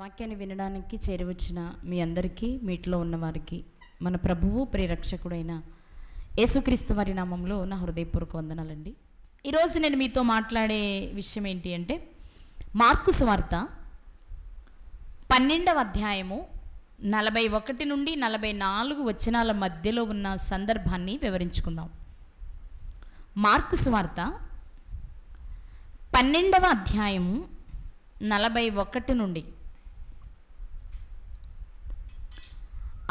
వాక్యాన్ని వినడానికి చేరవచ్చిన మీ అందరికీ, మీట్లో ఉన్నవారికి మన ప్రభువు ప్రియరక్షకుడైన యేసుక్రీస్తు వారి నామంలో నా హృదయపూర్వక వందనాలండి. ఈరోజు నేను మీతో మాట్లాడే విషయం ఏంటి అంటే, మార్కు సువార్త 12వ అధ్యాయము 41 నుండి 44 వచనాల మధ్యలో ఉన్న సందర్భాన్ని వివరించుకుందాం. మార్కు సువార్త 12వ అధ్యాయము 41 నుండి.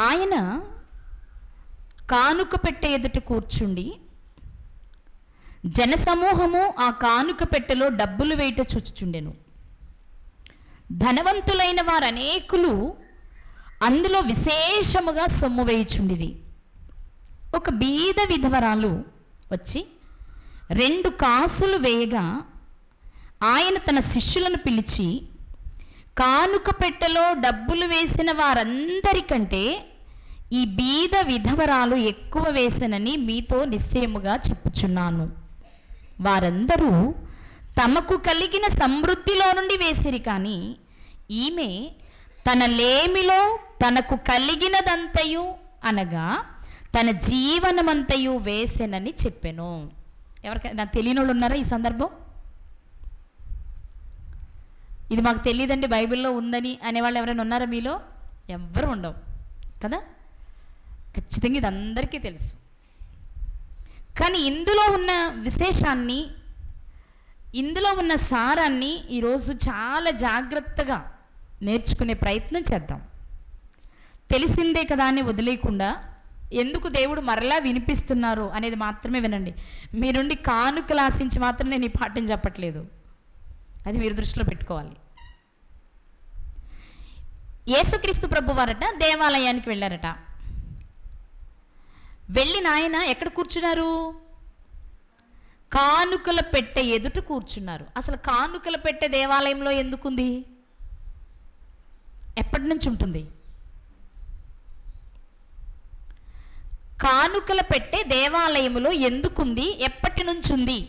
ఆయన కానుక పెట్టె ఎదుట కూర్చుండి జనసమూహము ఆ కానుక పెట్టెలో డబ్బులు వేయట చూచుచుండెను. ధనవంతులైన వారు అనేకులు అందులో విశేషముగా సొమ్ము వేయుచుండిరి. ఒక బీద విధవరాలు వచ్చి 2 కాసులు వేయగా ఆయన తన శిష్యులను పిలిచి, కానుక పెట్టెలో డబ్బులు వేసిన వారందరికంటే ఈ బీద విధవరాలు ఎక్కువ వేసనని మీతో నిశ్చయముగా చెప్పుచున్నాను. వారందరూ తమకు కలిగిన సమృద్ధిలో నుండి వేసిరి, కానీ ఈమె తన లేమిలో తనకు కలిగినదంతయు అనగా తన జీవనమంతయు వేసెనని చెప్పెను. ఎవరికైనా తెలియని వాళ్ళు ఉన్నారా ఈ సందర్భం? ఇది మాకు తెలియదండి, బైబిల్లో ఉందని అనేవాళ్ళు ఎవరైనా ఉన్నారా మీలో? ఎవ్వరు ఉండవు కదా. ఖచ్చితంగా ఇది అందరికీ తెలుసు. కానీ ఇందులో ఉన్న విశేషాన్ని, ఇందులో ఉన్న సారాన్ని ఈరోజు చాలా జాగ్రత్తగా నేర్చుకునే ప్రయత్నం చేద్దాం. తెలిసిందే కదా అని వదిలేయకుండా ఎందుకు దేవుడు మరలా వినిపిస్తున్నారు అనేది మాత్రమే వినండి. మీ నుండి కానుకలు ఆశించి మాత్రం నేను ఈ పాఠం చెప్పట్లేదు, అది మీరు దృష్టిలో పెట్టుకోవాలి. యేసుక్రీస్తు ప్రభు వారట దేవాలయానికి వెళ్ళారట. వెళ్ళిన ఆయన ఎక్కడ కూర్చున్నారు? కానుకల పెట్టె ఎదుట కూర్చున్నారు. అసలు కానుకల పెట్టె దేవాలయంలో ఎందుకుంది? ఎప్పటి నుంచి ఉంటుంది? కానుకల పెట్టె దేవాలయంలో ఎందుకుంది? ఎప్పటి నుంచి ఉంది?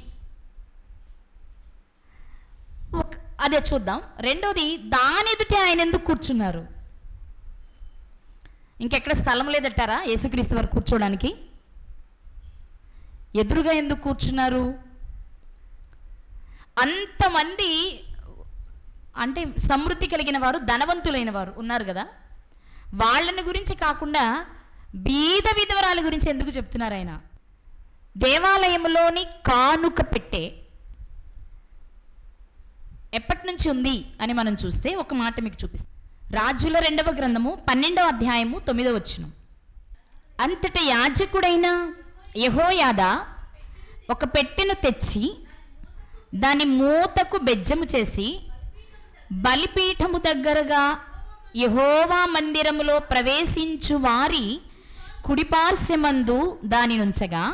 అదే చూద్దాం. రెండోది, దాని ఎదుటే ఆయన ఎందుకు కూర్చున్నారు? ఇంకెక్కడ స్థలం లేదటారా యేసుక్రీస్తు వారు కూర్చోడానికి? ఎదురుగా ఎందుకు కూర్చున్నారు? అంతమంది అంటే సమృద్ధి కలిగిన వారు, ధనవంతులైన వారు ఉన్నారు కదా, వాళ్ళని గురించి కాకుండా బీద విధవరాల గురించి ఎందుకు చెప్తున్నారు ఆయన? దేవాలయంలోని కానుక పెట్టె ఎప్పటి నుంచి ఉంది అని మనం చూస్తే ఒక మాట మీకు చూపిస్తాం. రాజుల 2వ గ్రంథము 12వ అధ్యాయము 9వ వచనం. అంతట యాజకుడైన యెహోయాదా ఒక పెట్టెను తెచ్చి దాని మూతకు బెజ్జము చేసి బలిపీఠము దగ్గరగా యెహోవా మందిరములో ప్రవేశించు వారి కుడిపార్శ్వమందు దాని నుంచగా,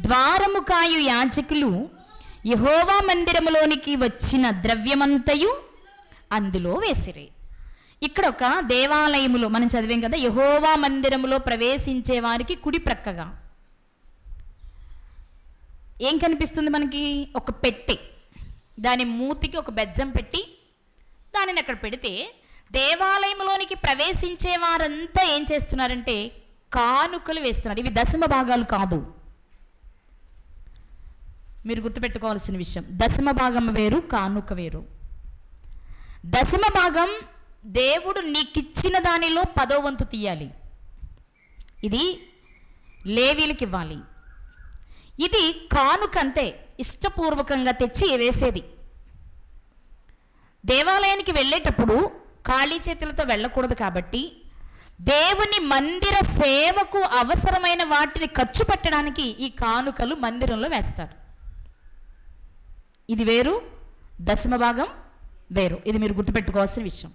ద్వారము కాయు యాజకులు యెహోవా మందిరములోనికి వచ్చిన ద్రవ్యమంతయు అందులో వేసిరి. ఇక్కడ ఒక దేవాలయములో మనం చదివాం కదా, యెహోవా మందిరములో ప్రవేశించే వారికి కుడి ప్రక్కగా ఏం కనిపిస్తుంది మనకి? ఒక పెట్టె, దాని మూతికి ఒక బెజ్జం పెట్టి దానిని అక్కడ పెడితే దేవాలయంలోనికి ప్రవేశించే వారంతా ఏం చేస్తున్నారంటే కానుకలు వేస్తున్నారు. ఇవి దశమ భాగాలు కాదు. మీరు గుర్తుపెట్టుకోవాల్సిన విషయం, దశమ భాగం వేరు, కానుక వేరు. దశమ భాగం దేవుడు నీకిచ్చిన దానిలో 10వ వంతు తీయాలి. ఇది లేవీలకు ఇవ్వాలి. ఇది కానుక అంతే, ఇష్టపూర్వకంగా తెచ్చి వేసేది. దేవాలయానికి వెళ్ళేటప్పుడు ఖాళీ చేతులతో వెళ్ళకూడదు కాబట్టి దేవుని మందిర సేవకు అవసరమైన వాటిని ఖర్చు పెట్టడానికి ఈ కానుకలు మందిరంలో వేస్తారు. ఇది వేరు, దశమ భాగం వేరు. ఇది మీరు గుర్తుపెట్టుకోవాల్సిన విషయం.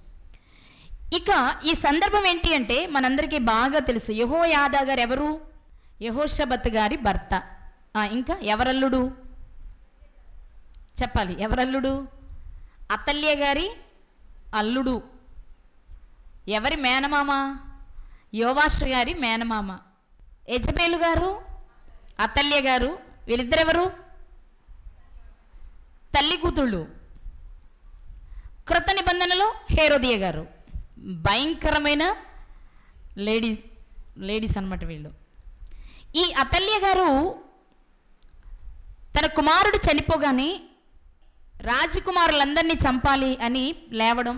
ఇక ఈ సందర్భం ఏంటి అంటే మనందరికీ బాగా తెలుసు. యెహోయాదా గారు ఎవరు? యెహోషబత్ గారి భర్త. ఇంకా ఎవరల్లుడు చెప్పాలి? ఎవరల్లుడు? అతల్య గారి అల్లుడు. ఎవరి మేనమామ? యోవాషు గారి మేనమామ. యెజబేలు గారు, అతల్య గారు, వీళ్ళిద్దరెవరు? తల్లి కూతుళ్ళు. క్రొత్త నిబంధనలో హేరోదియ గారు భయంకరమైన లేడీస్ అన్నమాట వీళ్ళు. ఈ అతల్య గారు తన కుమారుడు చనిపోగానే రాజకుమారులందరినీ చంపాలి అని లేవడం,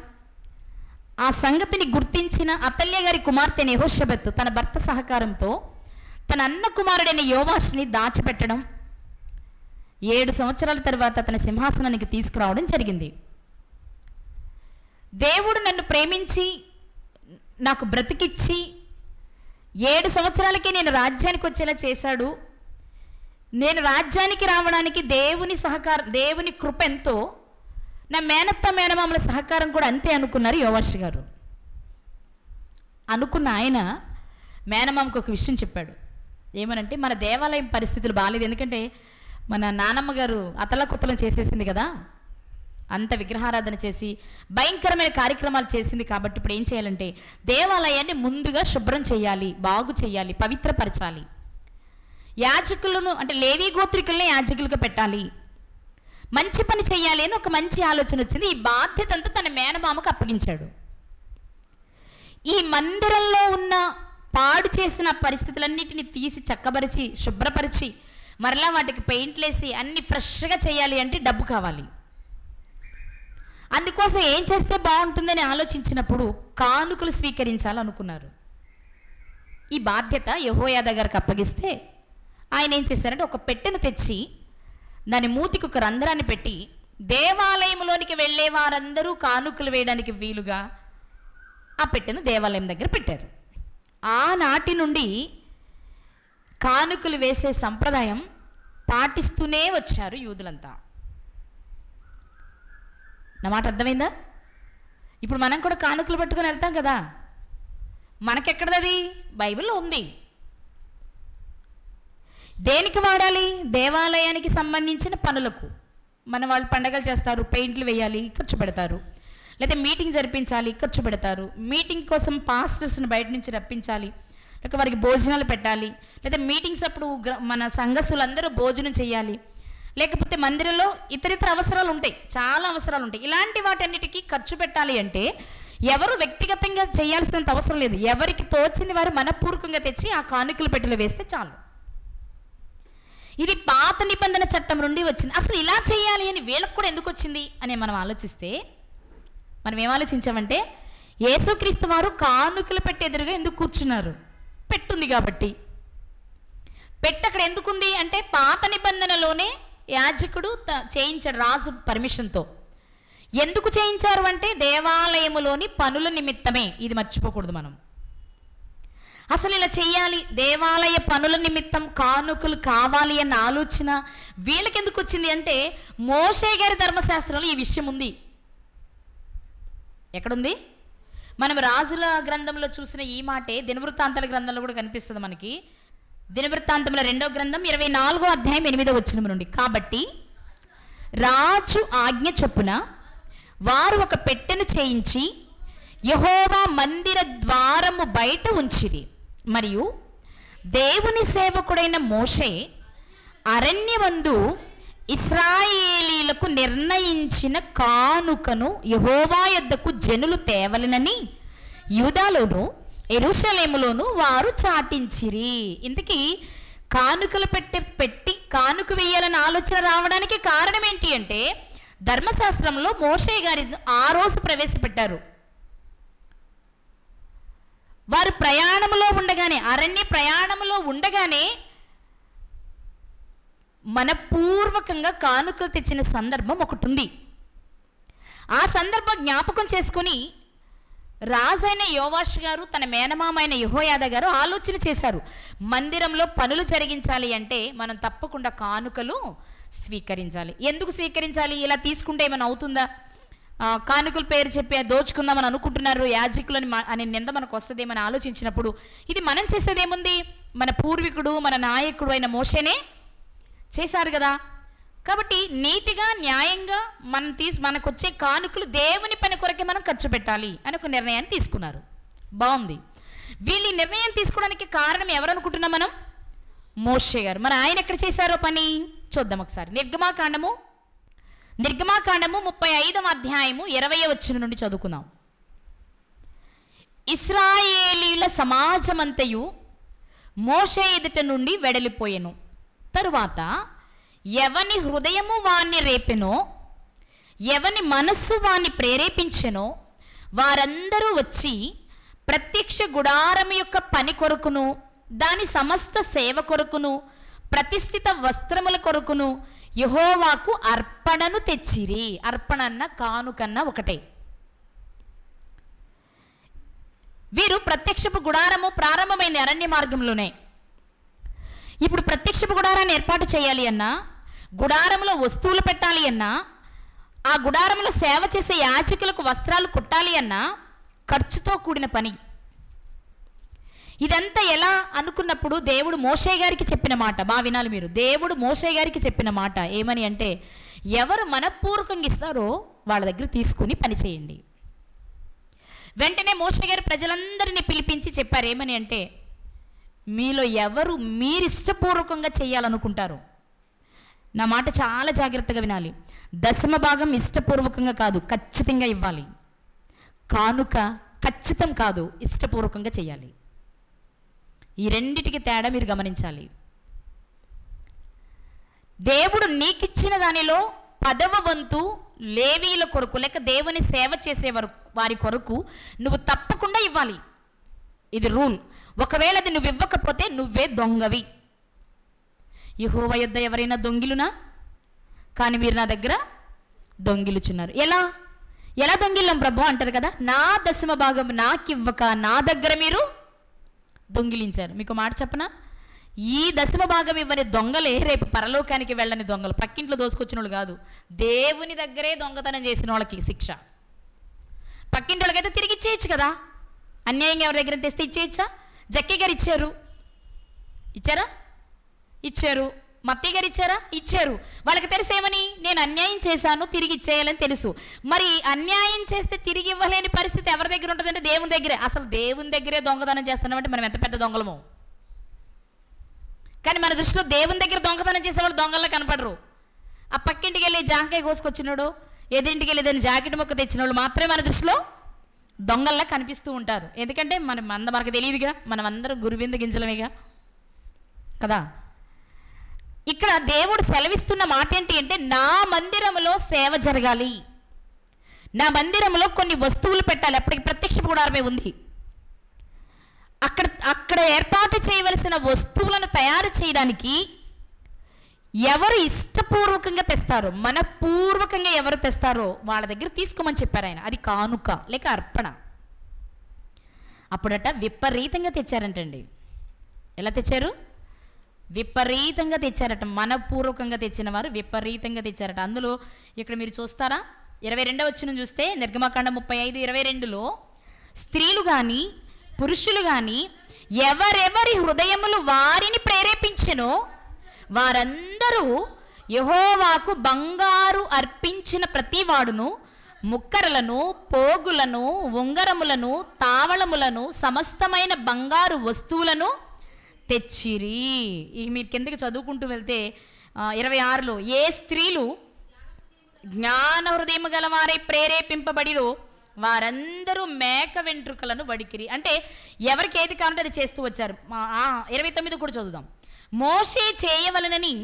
ఆ సంగతిని గుర్తించిన అతల్య గారి కుమార్తె యెహోషబెత్ తన భర్త సహకారంతో తన అన్న కుమారుడైన యోవాషుని దాచిపెట్టడం, 7 సంవత్సరాల తర్వాత తన సింహాసనానికి తీసుకురావడం జరిగింది. దేవుడు నన్ను ప్రేమించి నాకు బ్రతికిచ్చి 7 సంవత్సరాలకే నేను రాజ్యానికి వచ్చేలా చేశాడు. నేను రాజ్యానికి రావడానికి దేవుని కృప ఎంతో, నా మేనత్త మేనమామల సహకారం కూడా అంతే అనుకున్నారు యోవాషు గారు. అనుకున్న ఆయన మేనమామకు ఒక విషయం చెప్పాడు. ఏమనంటే, మన దేవాలయం పరిస్థితులు బాగాలేదు, ఎందుకంటే మన నానమ్మ గారు అతలకుతలం చేసేసింది కదా, అంత విగ్రహారాధన చేసి భయంకరమైన కార్యక్రమాలు చేసింది. కాబట్టి ఇప్పుడు ఏం చేయాలంటే దేవాలయాన్ని ముందుగా శుభ్రం చేయాలి, బాగు చేయాలి, పవిత్రపరచాలి. యాజకులను అంటే లేవీ గోత్రికుల్ని యాజకులుగా పెట్టాలి, మంచి పని చేయాలి అని ఒక మంచి ఆలోచన వచ్చింది. ఈ బాధ్యత అంతా తన మేనమామకు అప్పగించాడు. ఈ మందిరంలో ఉన్న పాడు చేసిన పరిస్థితులన్నిటిని తీసి చక్కబరిచి శుభ్రపరిచి మరలా వాటికి పెయింట్లు వేసి అన్ని ఫ్రెష్గా చేయాలి అంటే డబ్బు కావాలి. అందుకోసం ఏం చేస్తే బాగుంటుందని ఆలోచించినప్పుడు కానుకలు స్వీకరించాలనుకున్నారు. ఈ బాధ్యత యెహోయాదా గారికి అప్పగిస్తే ఆయన ఏం చేశారంటే ఒక పెట్టెను తెచ్చి దాని మూతికి ఒక రంధ్రాన్ని పెట్టి దేవాలయంలోనికి వెళ్ళే వారందరూ కానుకలు వేయడానికి వీలుగా ఆ పెట్టెను దేవాలయం దగ్గర పెట్టారు. ఆనాటి నుండి కానుకలు వేసే సంప్రదాయం పాటిస్తూనే వచ్చారు యూదులంతా. నా మాట అర్థమైందా? ఇప్పుడు మనం కూడా కానుకలు పట్టుకొని వెళ్తాం కదా, మనకెక్కడది? బైబిల్లో ఉంది. దేనికి వాడాలి? దేవాలయానికి సంబంధించిన పనులకు. మన వాళ్ళు పండగలు చేస్తారు, పెయింట్లు వేయాలి, ఖర్చు పెడతారు. లేదా మీటింగ్ జరిపించాలి, ఖర్చు పెడతారు. మీటింగ్ కోసం పాస్టర్స్ని బయట నుంచి రప్పించాలి, లేక వారికి భోజనాలు పెట్టాలి, లేదా మీటింగ్స్ అప్పుడు మన సంఘస్థులందరూ భోజనం చేయాలి, లేకపోతే మందిరంలో ఇతరితర అవసరాలు ఉంటాయి, చాలా అవసరాలు ఉంటాయి. ఇలాంటి వాటన్నిటికీ ఖర్చు పెట్టాలి అంటే ఎవరు వ్యక్తిగతంగా చేయాల్సినంత అవసరం లేదు. ఎవరికి తోచింది వారు మనపూర్వకంగా తెచ్చి ఆ కానుకల పెట్టెలో వేస్తే చాలు. ఇది పాత నిబంధన చట్టం నుండి వచ్చింది. అసలు ఇలా చేయాలి అని వీళ్ళకు కూడా ఎందుకు వచ్చింది అని మనం ఆలోచిస్తే మనం ఏం ఆలోచించామంటే, యేసుక్రీస్తు వారు కానుకలు పెట్టి ఎదురుగా ఎందుకు కూర్చున్నారు? పెట్టుంది కాబట్టి. పెట్టు అక్కడ ఎందుకుంది అంటే పాత నిబంధనలోనే యాజకుడు చేయించాడు రాజు పర్మిషన్తో. ఎందుకు చేయించారు అంటే దేవాలయములోని పనుల నిమిత్తమే. ఇది మర్చిపోకూడదు మనం. అసలు ఇలా చేయాలి, దేవాలయ పనుల నిమిత్తం కానుకలు కావాలి అన్న ఆలోచన వీళ్ళకి ఎందుకు వచ్చింది అంటే మోషే గారి ధర్మశాస్త్రంలో ఈ విషయం ఉంది. ఎక్కడుంది? మనం రాజుల గ్రంథంలో చూసిన ఈ మాటే దినవృత్తాంతాల గ్రంథంలో కూడా కనిపిస్తుంది మనకి. దినవృత్తాంతంలో 2వ గ్రంథం 24వ అధ్యాయం 8వ వచనం నుండి. కాబట్టి రాజు ఆజ్ఞ చొప్పున వారు ఒక పెట్టెను చేయించి యెహోవా మందిర ద్వారము బయట ఉంచిరి. మరియు దేవుని సేవకుడైన మోషే అరణ్యమందు ఇశ్రాయేలీలకు నిర్ణయించిన కానుకను యెహోవా యొద్దకు జనులు తేవలెనని యూదాలోను యెరూషలేములోను వారు చాటించిరి. ఇంతకీ కానుకలు పెట్టి కానుక వేయాలని ఆలోచన రావడానికి కారణం ఏంటి అంటే ధర్మశాస్త్రంలో మోషే గారి ఆ రోజు ప్రవేశపెట్టారు. వారు ప్రయాణంలో ఉండగానే, అరణ్య ప్రయాణంలో ఉండగానే మనపూర్వకంగా కానుకలు తెచ్చిన సందర్భం ఒకటి ఉంది. ఆ సందర్భం జ్ఞాపకం చేసుకుని రాజైన యోవాషు గారు తన మేనమామ అయిన యెహోయాదా గారు ఆలోచన చేశారు. మందిరంలో పనులు జరిగించాలి అంటే మనం తప్పకుండా కానుకలు స్వీకరించాలి. ఎందుకు స్వీకరించాలి? ఇలా తీసుకుంటే ఏమైనా అవుతుందా? కానుకల పేరు చెప్పి దోచుకుందామని అనుకుంటున్నారు యాజకులని అనే నింద మనకు వస్తుందేమని ఆలోచించినప్పుడు ఇది మనం చేసేదేముంది? మన పూర్వీకుడు మన నాయకుడు అయిన మోషేనే చేశారు కదా. కాబట్టి నీతిగా న్యాయంగా మనకు వచ్చే కానుకలు దేవుని పని కొరకే మనం ఖర్చు పెట్టాలి అని ఒక నిర్ణయాన్ని తీసుకున్నారు. బాగుంది. వీళ్ళు నిర్ణయం తీసుకోవడానికి కారణం ఎవరు అనుకుంటున్నాం మనం? మోషే గారు. మరి ఆయన ఎక్కడ చేశారో పని చూద్దాం ఒకసారి. నిర్గమాకాండము నిర్గమాకాండము 35వ అధ్యాయము 20వ వచనం నుండి చదువుకుందాం. ఇశ్రాయేలీల సమాజమంతయు మోషే ఎదుట నుండి వెడలిపోయెను. తరువాత ఎవని హృదయము వాణ్ణి రేపెనో, ఎవని మనస్సు వాణ్ణి ప్రేరేపించెనో వారందరూ వచ్చి ప్రత్యక్ష గుడారం యొక్క పని కొరకును, దాని సమస్త సేవ కొరకును, ప్రతిష్ఠిత వస్త్రముల కొరకును యెహోవాకు అర్పణను తెచ్చిరి. అర్పణ అన్న కానుకన్న ఒకటే. వీరు ప్రత్యక్షపు గుడారము ప్రారంభమైన అరణ్య మార్గంలోనే. ఇప్పుడు ప్రత్యక్షపు గుడారాన్ని ఏర్పాటు చేయాలి అన్నా, గుడారంలో వస్తువులు పెట్టాలి అన్నా, ఆ గుడారంలో సేవ చేసే యాజకులకు వస్త్రాలు కుట్టాలి అన్నా ఖర్చుతో కూడిన పని. ఇదంతా ఎలా అనుకున్నప్పుడు దేవుడు మోషే గారికి చెప్పిన మాట బాగా వినాలి మీరు. దేవుడు మోషే గారికి చెప్పిన మాట ఏమని అంటే, ఎవరు మనపూర్వకంగా ఇస్తారో వాళ్ళ దగ్గర తీసుకుని పని చేయండి. వెంటనే మోషే గారు ప్రజలందరినీ పిలిపించి చెప్పారు ఏమని అంటే, మీలో ఎవరు మీరు ఇష్టపూర్వకంగా చేయాలనుకుంటారు, నా మాట చాలా జాగ్రత్తగా వినాలి. దశమ భాగం ఇష్టపూర్వకంగా కాదు, ఖచ్చితంగా ఇవ్వాలి. కానుక ఖచ్చితం కాదు, ఇష్టపూర్వకంగా చేయాలి. ఈ రెండిటికి తేడా మీరు గమనించాలి. దేవుడు నీకిచ్చిన దానిలో 10వ వంతు లేవీల కొరకు లేక దేవుని సేవ చేసే వారి కొరకు నువ్వు తప్పకుండా ఇవ్వాలి. ఇది రూల్. ఒకవేళ అది నువ్వు ఇవ్వకపోతే నువ్వే దొంగవి. యెహోవా యొద్ద ఎవరైనా దొంగిలునా, కానీ మీరు నా దగ్గర దొంగిలుచున్నారు. ఎలా దొంగిల్లం ప్రభు అంటారు కదా, నా దశమ భాగం నాకు ఇవ్వక నా దగ్గర మీరు దొంగిలించారు. మీకు మాట చెప్పనా, ఈ దశమ భాగం ఇవ్వని దొంగలే రేపు పరలోకానికి వెళ్ళని దొంగలు. పక్కింట్లో దోసుకొచ్చిన వాళ్ళు కాదు, దేవుని దగ్గరే దొంగతనం చేసిన వాళ్ళకి శిక్ష. పక్కింటి వాళ్ళకైతే తిరిగి ఇచ్చేయచ్చు కదా, అన్యాయంగా ఎవరి దగ్గర తెస్తే ఇచ్చేయచ్చా? జక్కి గారు ఇచ్చారా? ఇచ్చారు. మత్తయ్య గారు ఇచ్చారు. వాళ్ళకి తెలిసేమని, నేను అన్యాయం చేశాను, తిరిగి ఇచ్చేయాలని తెలుసు. మరి అన్యాయం చేస్తే తిరిగి ఇవ్వలేని పరిస్థితి ఎవరి దగ్గర ఉంటుందంటే దేవుని దగ్గరే. అసలు దేవుని దగ్గరే దొంగతనం చేస్తున్నామంటే మనం ఎంత పెద్ద దొంగలమో. కానీ మన దృష్టిలో దేవుని దగ్గర దొంగతనం చేసేవాళ్ళు దొంగల్లో కనపడరు. ఆ పక్కింటికి వెళ్ళి జాంకాయ కోసుకొచ్చినాడు, ఎదురింటికి వెళ్ళి దాన్ని జాకెట్ మొక్క తెచ్చిన వాళ్ళు మాత్రమే మన దృష్టిలో దొంగల్లా కనిపిస్తూ ఉంటారు. ఎందుకంటే మనకు తెలియదుగా, మనం అందరం గురువింద గింజలమేగా కదా. ఇక్కడ దేవుడు సెలవిస్తున్న మాట ఏంటి అంటే, నా మందిరంలో సేవ జరగాలి, నా మందిరంలో కొన్ని వస్తువులు పెట్టాలి. అప్పటికి ప్రత్యక్ష గుడారమే ఉంది. అక్కడ ఏర్పాటు చేయవలసిన వస్తువులను తయారు చేయడానికి ఎవరు ఇష్టపూర్వకంగా తెస్తారో, మనపూర్వకంగా ఎవరు తెస్తారో వాళ్ళ దగ్గర తీసుకోమని చెప్పారు ఆయన. అది కానుక లేక అర్పణ. అప్పుడట విపరీతంగా తెచ్చారంటండి. ఎలా తెచ్చారు? విపరీతంగా తెచ్చారట. మనపూర్వకంగా తెచ్చిన వారు విపరీతంగా తెచ్చారట. అందులో ఇక్కడ మీరు చూస్తారా, 22వ వచనం చూస్తే నిర్గమకాండం 35:22లో స్త్రీలు కానీ పురుషులు కానీ ఎవరెవరి హృదయములు వారిని ప్రేరేపించెనో వారందరూ యెహోవాకు బంగారు అర్పించిన ప్రతివాడును ముక్కరలను, పోగులను, ఉంగరములను, తావళములను, సమస్తమైన బంగారు వస్తువులను తెచ్చిరి. ఇక మీరు కిందకి చదువుకుంటూ వెళ్తే 26లో, ఏ స్త్రీలు జ్ఞాన హృదయము గలవారై ప్రేరేపింపబడిరో వారందరూ మేక వెంట్రుకలను వడికిరి. అంటే ఎవరికి ఏది కావాలంటే అది చేస్తూ వచ్చారు. 29 కూడా చదువుదాం. మోషే చేయవలనని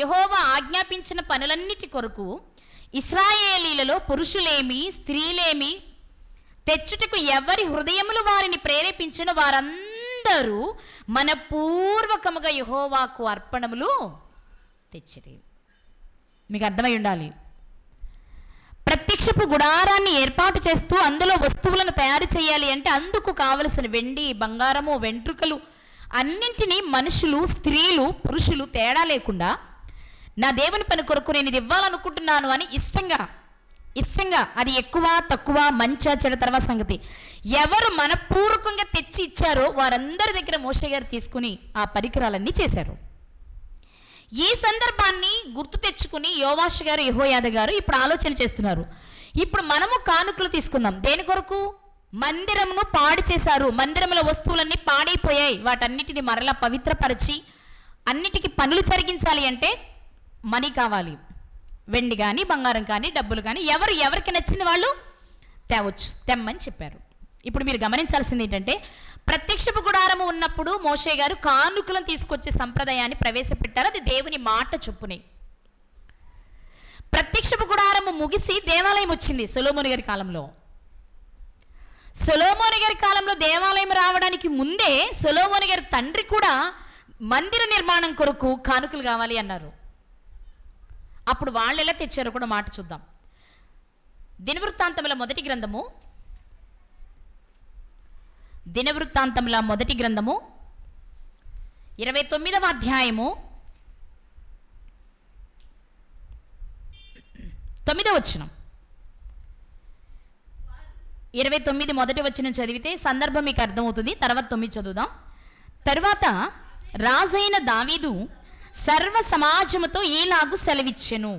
యెహోవా ఆజ్ఞాపించిన పనులన్నిటి కొరకు ఇశ్రాయేలీలలో పురుషులేమి స్త్రీలేమి తెచ్చుటకు ఎవరి హృదయములు వారిని ప్రేరేపించిన వారందరూ మనపూర్వకముగా యెహోవాకు అర్పణములు తెచ్చిరి. మీకు అర్థమై ఉండాలి. ప్రత్యక్షపు గుడారాన్ని ఏర్పాటు చేస్తూ అందులో వస్తువులను తయారు చేయాలి అంటే అందుకు కావలసిన వెండి, బంగారము, వెంట్రుకలు అన్నింటినీ మనుషులు, స్త్రీలు, పురుషులు తేడా లేకుండా నా దేవుని పని కొరకు నేను ఇది ఇవ్వాలనుకుంటున్నాను అని ఇష్టంగా అది ఎక్కువ తక్కువ మంచి చెడు తర్వాత సంగతి ఎవరు మనపూర్వకంగా తెచ్చి ఇచ్చారో వారందరి దగ్గర మోషే గారు తీసుకుని ఆ పరికరాలన్నీ చేశారు. ఈ సందర్భాన్ని గుర్తు తెచ్చుకుని యోవాషు గారు, యెహోయాదా గారు ఇప్పుడు ఆలోచన చేస్తున్నారు. ఇప్పుడు మనము కానుకలు తీసుకుందాం. దేని కొరకు? మందిరమును పాడు చేశారు, మందిరముల వస్తువులన్నీ పాడైపోయాయి, వాటన్నిటిని మరలా పవిత్రపరిచి అన్నిటికీ పనులు జరిగించాలి అంటే మనీ కావాలి, వెండి కానీ బంగారం కానీ డబ్బులు కానీ ఎవరికి నచ్చిన వాళ్ళు తేవచ్చు, తెమ్మని చెప్పారు. ఇప్పుడు మీరు గమనించాల్సింది ఏంటంటే, ప్రత్యక్షపు గుడారము ఉన్నప్పుడు మోషే గారు కానుకలను తీసుకొచ్చే సంప్రదాయాన్ని ప్రవేశపెట్టారు. అది దేవుని మాట చొప్పునే. ప్రత్యక్షపు గుడారము ముగిసి దేవాలయం వచ్చింది సొలొమోను గారి కాలంలో. సొలొమోను గారి కాలంలో దేవాలయం రావడానికి ముందే సొలొమోను గారి తండ్రి కూడా మందిర నిర్మాణం కొరకు కానుకలు కావాలి అన్నారు. అప్పుడు వాళ్ళు ఎలా తెచ్చారో కూడా మాట చూద్దాం. దినవృత్తాంతముల మొదటి గ్రంథము 29వ అధ్యాయము 9వ వచనం. 29 మొదటి వచనం చదివితే సందర్భం మీకు అర్థమవుతుంది. తర్వాత 9 చదువుదాం. తరువాత రాజైన దావీదు సర్వ సమాజముతో ఈలాగు సెలవిచ్చెను,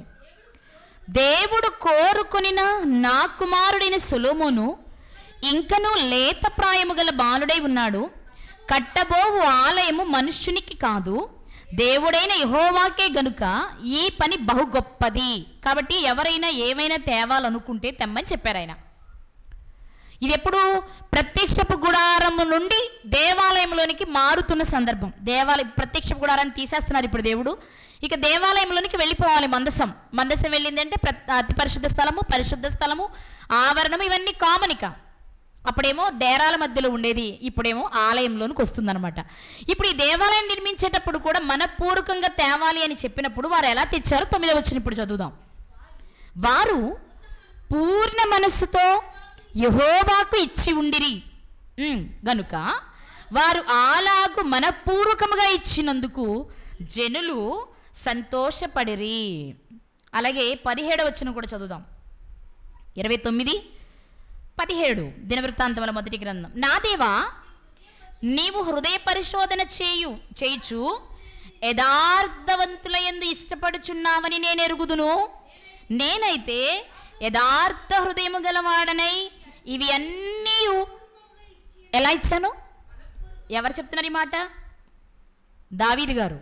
దేవుడు కోరుకొనిన నా కుమారుడైన సొలొమోను ఇంకనూ లేత ప్రాయము గల బాలుడై ఉన్నాడు. కట్టబోవు ఆలయము మనుష్యునికి కాదు, దేవుడైన యెహోవాకే గనుక ఈ పని బహు గొప్పది. కాబట్టి ఎవరైనా ఏమైనా తేవాలనుకుంటే తెమ్మని చెప్పారు ఆయన. ఇది ఎప్పుడు? ప్రత్యక్షపు గుడారము నుండి దేవాలయంలోనికి మారుతున్న సందర్భం. ప్రత్యక్షపు గుడారాన్ని తీసేస్తున్నారు ఇప్పుడు దేవుడు. ఇక దేవాలయంలోనికి వెళ్ళిపోవాలి. మందసం వెళ్ళిందంటే అతి పరిశుద్ధ స్థలము, పరిశుద్ధ స్థలము, ఆవరణము, ఇవన్నీ కామనిక. అప్పుడేమో డేరాల మధ్యలో ఉండేది, ఇప్పుడేమో ఆలయంలోనికి వస్తుందన్నమాట. ఇప్పుడు ఈ దేవాలయం నిర్మించేటప్పుడు కూడా మనపూర్వకంగా తేవాలి అని చెప్పినప్పుడు వారు ఎలా తెచ్చారో 9వ వచనం ఇప్పుడు చదువుదాం. వారు పూర్ణ మనస్సుతో యెహోవాకు ఇచ్చి ఉండిరి గనుక వారు అలాగు మనపూర్వకముగా ఇచ్చినందుకు జనులు సంతోషపడిరి. అలాగే 17వ వచనం కూడా చదువుదాం. 29:17 దినవృత్తాంతముల మొదటి గ్రంథం. నా దేవా, నీవు హృదయ పరిశోధన చేయుచు యథార్థవంతుల యందు ఇష్టపడుచున్నావని నేను ఎరుగుదును. నేనైతే యథార్థ హృదయము గలవాడనై ఇవి అన్నీ ఎలా ఇచ్చాను? ఎవరు చెప్తున్నారు ఈ మాట? దావీదు గారు.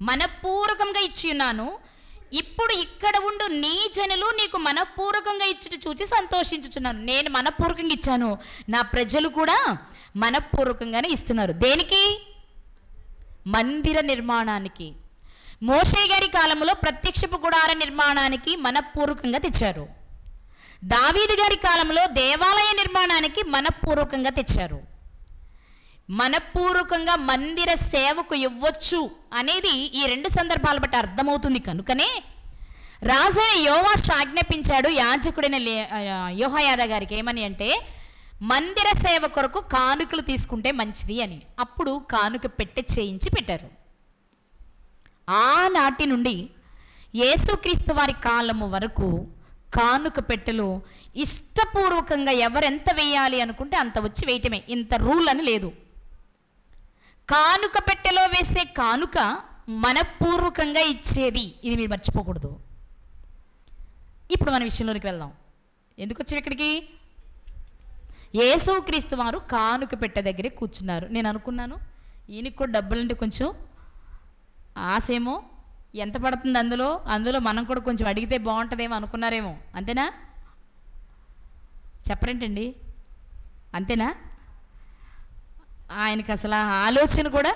మనపూర్వకంగా ఇచ్చి ఉన్నాను. ఇప్పుడు ఇక్కడ ఉండు నీ జనులు నీకు మనపూర్వకంగా ఇచ్చుట చూచి సంతోషించుచున్నాను. నేను మనపూర్వకంగా ఇచ్చాను, నా ప్రజలు కూడా మనపూర్వకంగానే ఇస్తున్నారు. దేనికి? మందిర నిర్మాణానికి. మోషే గారి కాలంలో ప్రత్యక్షపు గుడార నిర్మాణానికి మనపూర్వకంగా తెచ్చారు. దావీదు గారి కాలంలో దేవాలయ నిర్మాణానికి మనపూర్వకంగా తెచ్చారు. మనపూర్వకంగా మందిర సేవకు ఇవ్వచ్చు అనేది ఈ రెండు సందర్భాలు బట్టి అర్థమవుతుంది. కనుకనే రాజైన యోవాషు ఆజ్ఞాపించాడు యాజకుడైన యెహోయాదా గారికి. ఏమని అంటే, మందిర సేవ కొరకు కానుకలు తీసుకుంటే మంచిది అని. అప్పుడు కానుక చేయించి పెట్టారు. ఆనాటి నుండి యేసుక్రీస్తు వారి కాలము వరకు కానుక పెట్టెలో ఇష్టపూర్వకంగా ఎవరెంత వేయాలి అనుకుంటే అంత వచ్చి వేయటమే. ఇంత రూల్ అని లేదు. కానుక పెట్టెలో వేసే కానుక మనపూర్వకంగా ఇచ్చేది. ఇది మీరు మర్చిపోకూడదు. ఇప్పుడు మన విషయంలోనికి వెళ్దాం. ఎందుకు వచ్చాం ఇక్కడికి? యేసుక్రీస్తు వారు కానుక పెట్టె దగ్గరే కూర్చున్నారు. నేను అనుకున్నాను ఈయనకి కూడా డబ్బులంటే కొంచెం ఆశేమో, ఎంత పడుతుంది అందులో మనం కూడా కొంచెం అడిగితే బాగుంటుందేమో అనుకున్నారేమో. అంతేనా? చెప్పరేంటండి? అంతేనా? ఆయనకి అసలు ఆలోచన కూడా,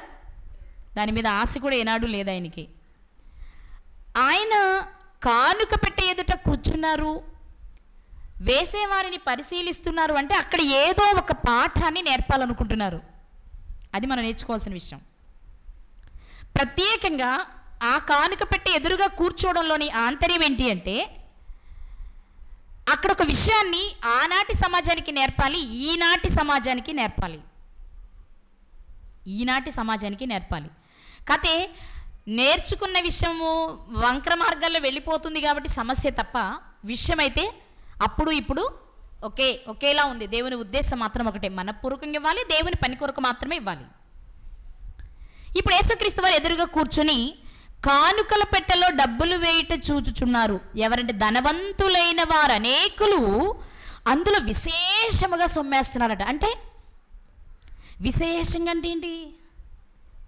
దాని మీద ఆశ కూడా ఏనాడు లేదు ఆయనకి. ఆయన కానుక పెట్టే ఎదుట కూర్చున్నారు, వేసేవారిని పరిశీలిస్తున్నారు అంటే అక్కడ ఏదో ఒక పాఠాన్ని నేర్పాలనుకుంటున్నారు. అది మనం నేర్చుకోవాల్సిన విషయం. ప్రత్యేకంగా ఆ కానుక పెట్టి ఎదురుగా కూర్చోవడంలోని ఆంతర్యం ఏంటి అంటే, అక్కడ ఒక విషయాన్ని ఆనాటి సమాజానికి నేర్పాలి, ఈనాటి సమాజానికి నేర్పాలి. కాతే నేర్చుకున్న విషయము వంక్ర మార్గాల్లో వెళ్ళిపోతుంది కాబట్టి సమస్య తప్ప, విషయం అయితే అప్పుడు ఇప్పుడు ఒకేలా ఉంది. దేవుని ఉద్దేశం మాత్రం ఒకటే, మనపూర్వకంగా ఇవ్వాలి, దేవుని పని కొరకు మాత్రమే ఇవ్వాలి. ఇప్పుడు యేసుక్రీస్తు వారు ఎదురుగా కూర్చుని కానుకల పెట్టెలో డబ్బులు వేయట చూచుచున్నారు. ఎవరంటే ధనవంతులైన వారు అనేకులు అందులో విశేషముగా సొమ్మేస్తున్నారట. అంటే విశేషంగా అంటే ఏంటి?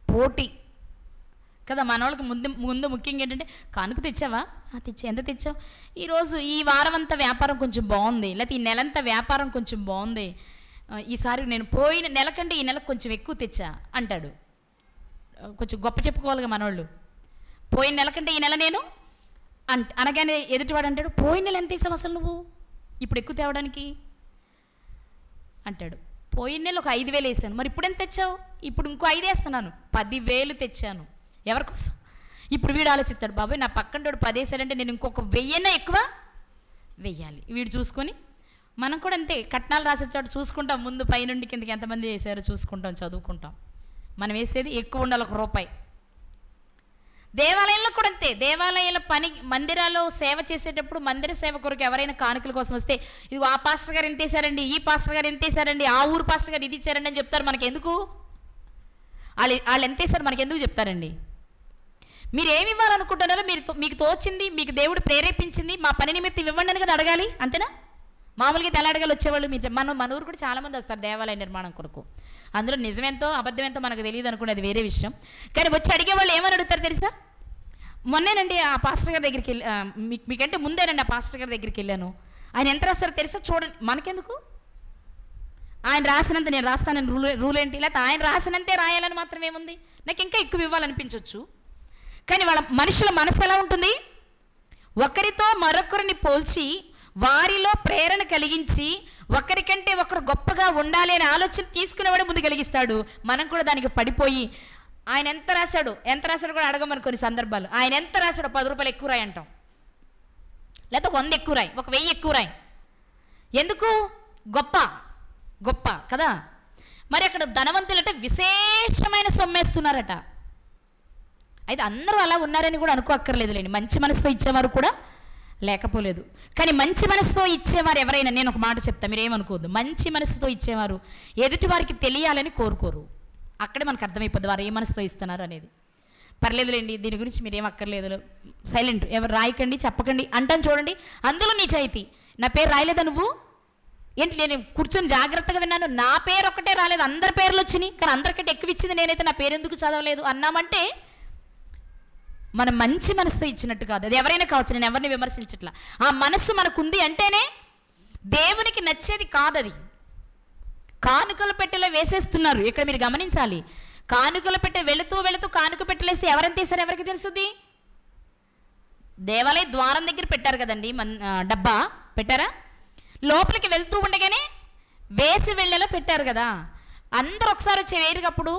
పోటీ. కదా. మనోళ్ళకి ముందు ముఖ్యంగా ఏంటంటే కానుక తెచ్చావా, తెచ్చా, ఎంత తెచ్చావు, ఈరోజు ఈ వారం అంతా వ్యాపారం కొంచెం బాగుంది, లేకపోతే ఈ నెలంతా వ్యాపారం కొంచెం బాగుంది, ఈసారి నేను పోయిన నెల కంటే ఈ నెలకు కొంచెం ఎక్కువ తెచ్చా అంటాడు. కొంచెం గొప్ప చెప్పుకోవాలిగా మనోళ్ళు. పోయిన నెల కంటే ఈ నెల నేను అనగానే ఎదుటివాడు అంటాడు, పోయిన నెల ఎంత వేసావు అసలు నువ్వు ఇప్పుడు ఎక్కువ తేవడానికి అంటాడు. పోయిన నెల ఒక 5,000 వేసాను, మరి ఇప్పుడు ఎంత తెచ్చావు, ఇప్పుడు ఇంకో 5 వేస్తున్నాను, 10,000 తెచ్చాను. ఎవరికోసం? ఇప్పుడు వీడు ఆలోచిస్తాడు, బాబాయ్ నా పక్కన 10 వేసాడంటే నేను ఇంకొక 1,000 ఎక్కువ వెయ్యాలి. వీడు చూసుకొని మనం కూడా అంతే, కట్నాలు రాసేవాడు చూసుకుంటాం, ముందు పైనుండి కిందకి ఎంతమంది వేసారో చూసుకుంటాం, చదువుకుంటాం. మనం వేసేది ఎక్కువ ఉండాలి, 1 రూపాయి. దేవాలయంలో కూడా అంతే. దేవాలయాల మందిరాల్లో సేవ చేసేటప్పుడు మందిర సేవ కొరకు ఎవరైనా కానుకల కోసం వస్తే, ఇది ఆ పాస్టర్ గారు ఎంత వేసారండి, ఈ పాస్టర్ గారు ఎంత వేసారండి, ఆ ఊరు పాస్టర్ గారు ఇది ఇచ్చారండి అని చెప్తారు. మనకి ఎందుకు? వాళ్ళు ఎంత వేసారు మనకి ఎందుకు చెప్తారండి? మీరు ఏమి ఇవ్వాలనుకుంటున్నారో మీకు తోచింది, మీకు దేవుడు ప్రేరేపించింది, మా పని నిమిత్తం ఇవ్వండి అని కదా అడగాలి, అంతేనా? మామూలుగా తెల్ల అడగాలి వచ్చేవాళ్ళు. మన ఊరు కూడా చాలామంది వస్తారు దేవాలయ నిర్మాణం కొరకు. అందులో నిజమేంతో అబద్ధమేంతో మనకు తెలియదు అనుకునేది వేరే విషయం. కానీ వచ్చి అడిగేవాళ్ళు ఏమని అడుగుతారు తెలుసా? మొన్నేనండి ఆ పాస్టర్ గారి దగ్గరికి మీకంటే ముందేనండి ఆ పాస్టర్ గారి దగ్గరికి వెళ్ళాను, ఆయన ఎంత రాస్తారో తెలుసా చూడండి. మనకెందుకు? ఆయన రాసినంత నేను రాస్తానని రూల్ ఏంటి? లేకపోతే ఆయన రాసినంతే రాయాలని మాత్రం ఏముంది? నాకు ఇంకా ఎక్కువ ఇవ్వాలనిపించవచ్చు. కానీ వాళ్ళ మనుషుల మనసు ఎలా ఉంటుంది? ఒకరితో మరొకరిని పోల్చి వారిలో ప్రేరణ కలిగించి ఒకరికంటే ఒకరు గొప్పగా ఉండాలి అనే ఆలోచన తీసుకునేవాడే ముందు కలిగిస్తాడు. మనం కూడా దానికి పడిపోయి ఆయన ఎంత రాశాడు కూడా అడగమని కొన్ని సందర్భాలు. ఆయన ఎంత రాశాడు, 10 రూపాయలు ఎక్కువ రాయి అంటాం, లేకపోతే 100 ఎక్కువ రాయి, 1000 ఎక్కువ రాయి. ఎందుకు? గొప్ప కదా. మరి అక్కడ ధనవంతులట విశేషమైన సొమ్మేస్తున్నారట. అయితే అందరూ అలా ఉన్నారని కూడా అనుకోక్కర్లేదులేండి. మంచి మనసుతో ఇచ్చేవారు కూడా లేకపోలేదు. కానీ మంచి మనసుతో ఇచ్చేవారు ఎవరైనా, నేను ఒక మాట చెప్తా, మీరేమనుకోవద్దు, మంచి మనసుతో ఇచ్చేవారు ఎదుటి వారికి తెలియాలని కోరుకోరు. అక్కడే మనకు అర్థమైపోద్ది వారు ఏ మనసుతో ఇస్తున్నారు అనేది. పర్లేదులేండి, దీని గురించి మీరేం అక్కర్లేదు, సైలెంట్, ఎవరు రాయకండి చెప్పకండి అంటాను చూడండి. అందులో నిజాయితీ. నా పేరు రాయలేదా నువ్వు ఏంటి? నేను కూర్చొని జాగ్రత్తగా విన్నాను, నా పేరు ఒకటే రాలేదు, అందరి పేర్లు వచ్చినాయి, కానీ అందరికంటే ఎక్కువ ఇచ్చింది నేనైతే, నా పేరు ఎందుకు చదవలేదు అన్నామంటే మనం మంచి మనసుతో ఇచ్చినట్టు కాదు. అది ఎవరైనా కావచ్చు, నేను ఎవరిని విమర్శించట్లా. ఆ మనస్సు మనకుంది అంటేనే దేవునికి నచ్చేది కాదు. అది కానుకల పెట్టెలో వేసేస్తున్నారు. ఇక్కడ మీరు గమనించాలి, కానుకల పెట్టె వెళుతూ కానుక పెట్టలేస్తే ఎవరైనా తీసారు ఎవరికి తెలుసుద్ది? దేవాలయ ద్వారం దగ్గర పెట్టారు కదండి డబ్బా, పెట్టారా? లోపలికి వెళ్తూ ఉండగానే వేసి వెళ్ళేలా పెట్టారు కదా. అందరూ ఒకసారి వచ్చే వేరుగప్పుడు.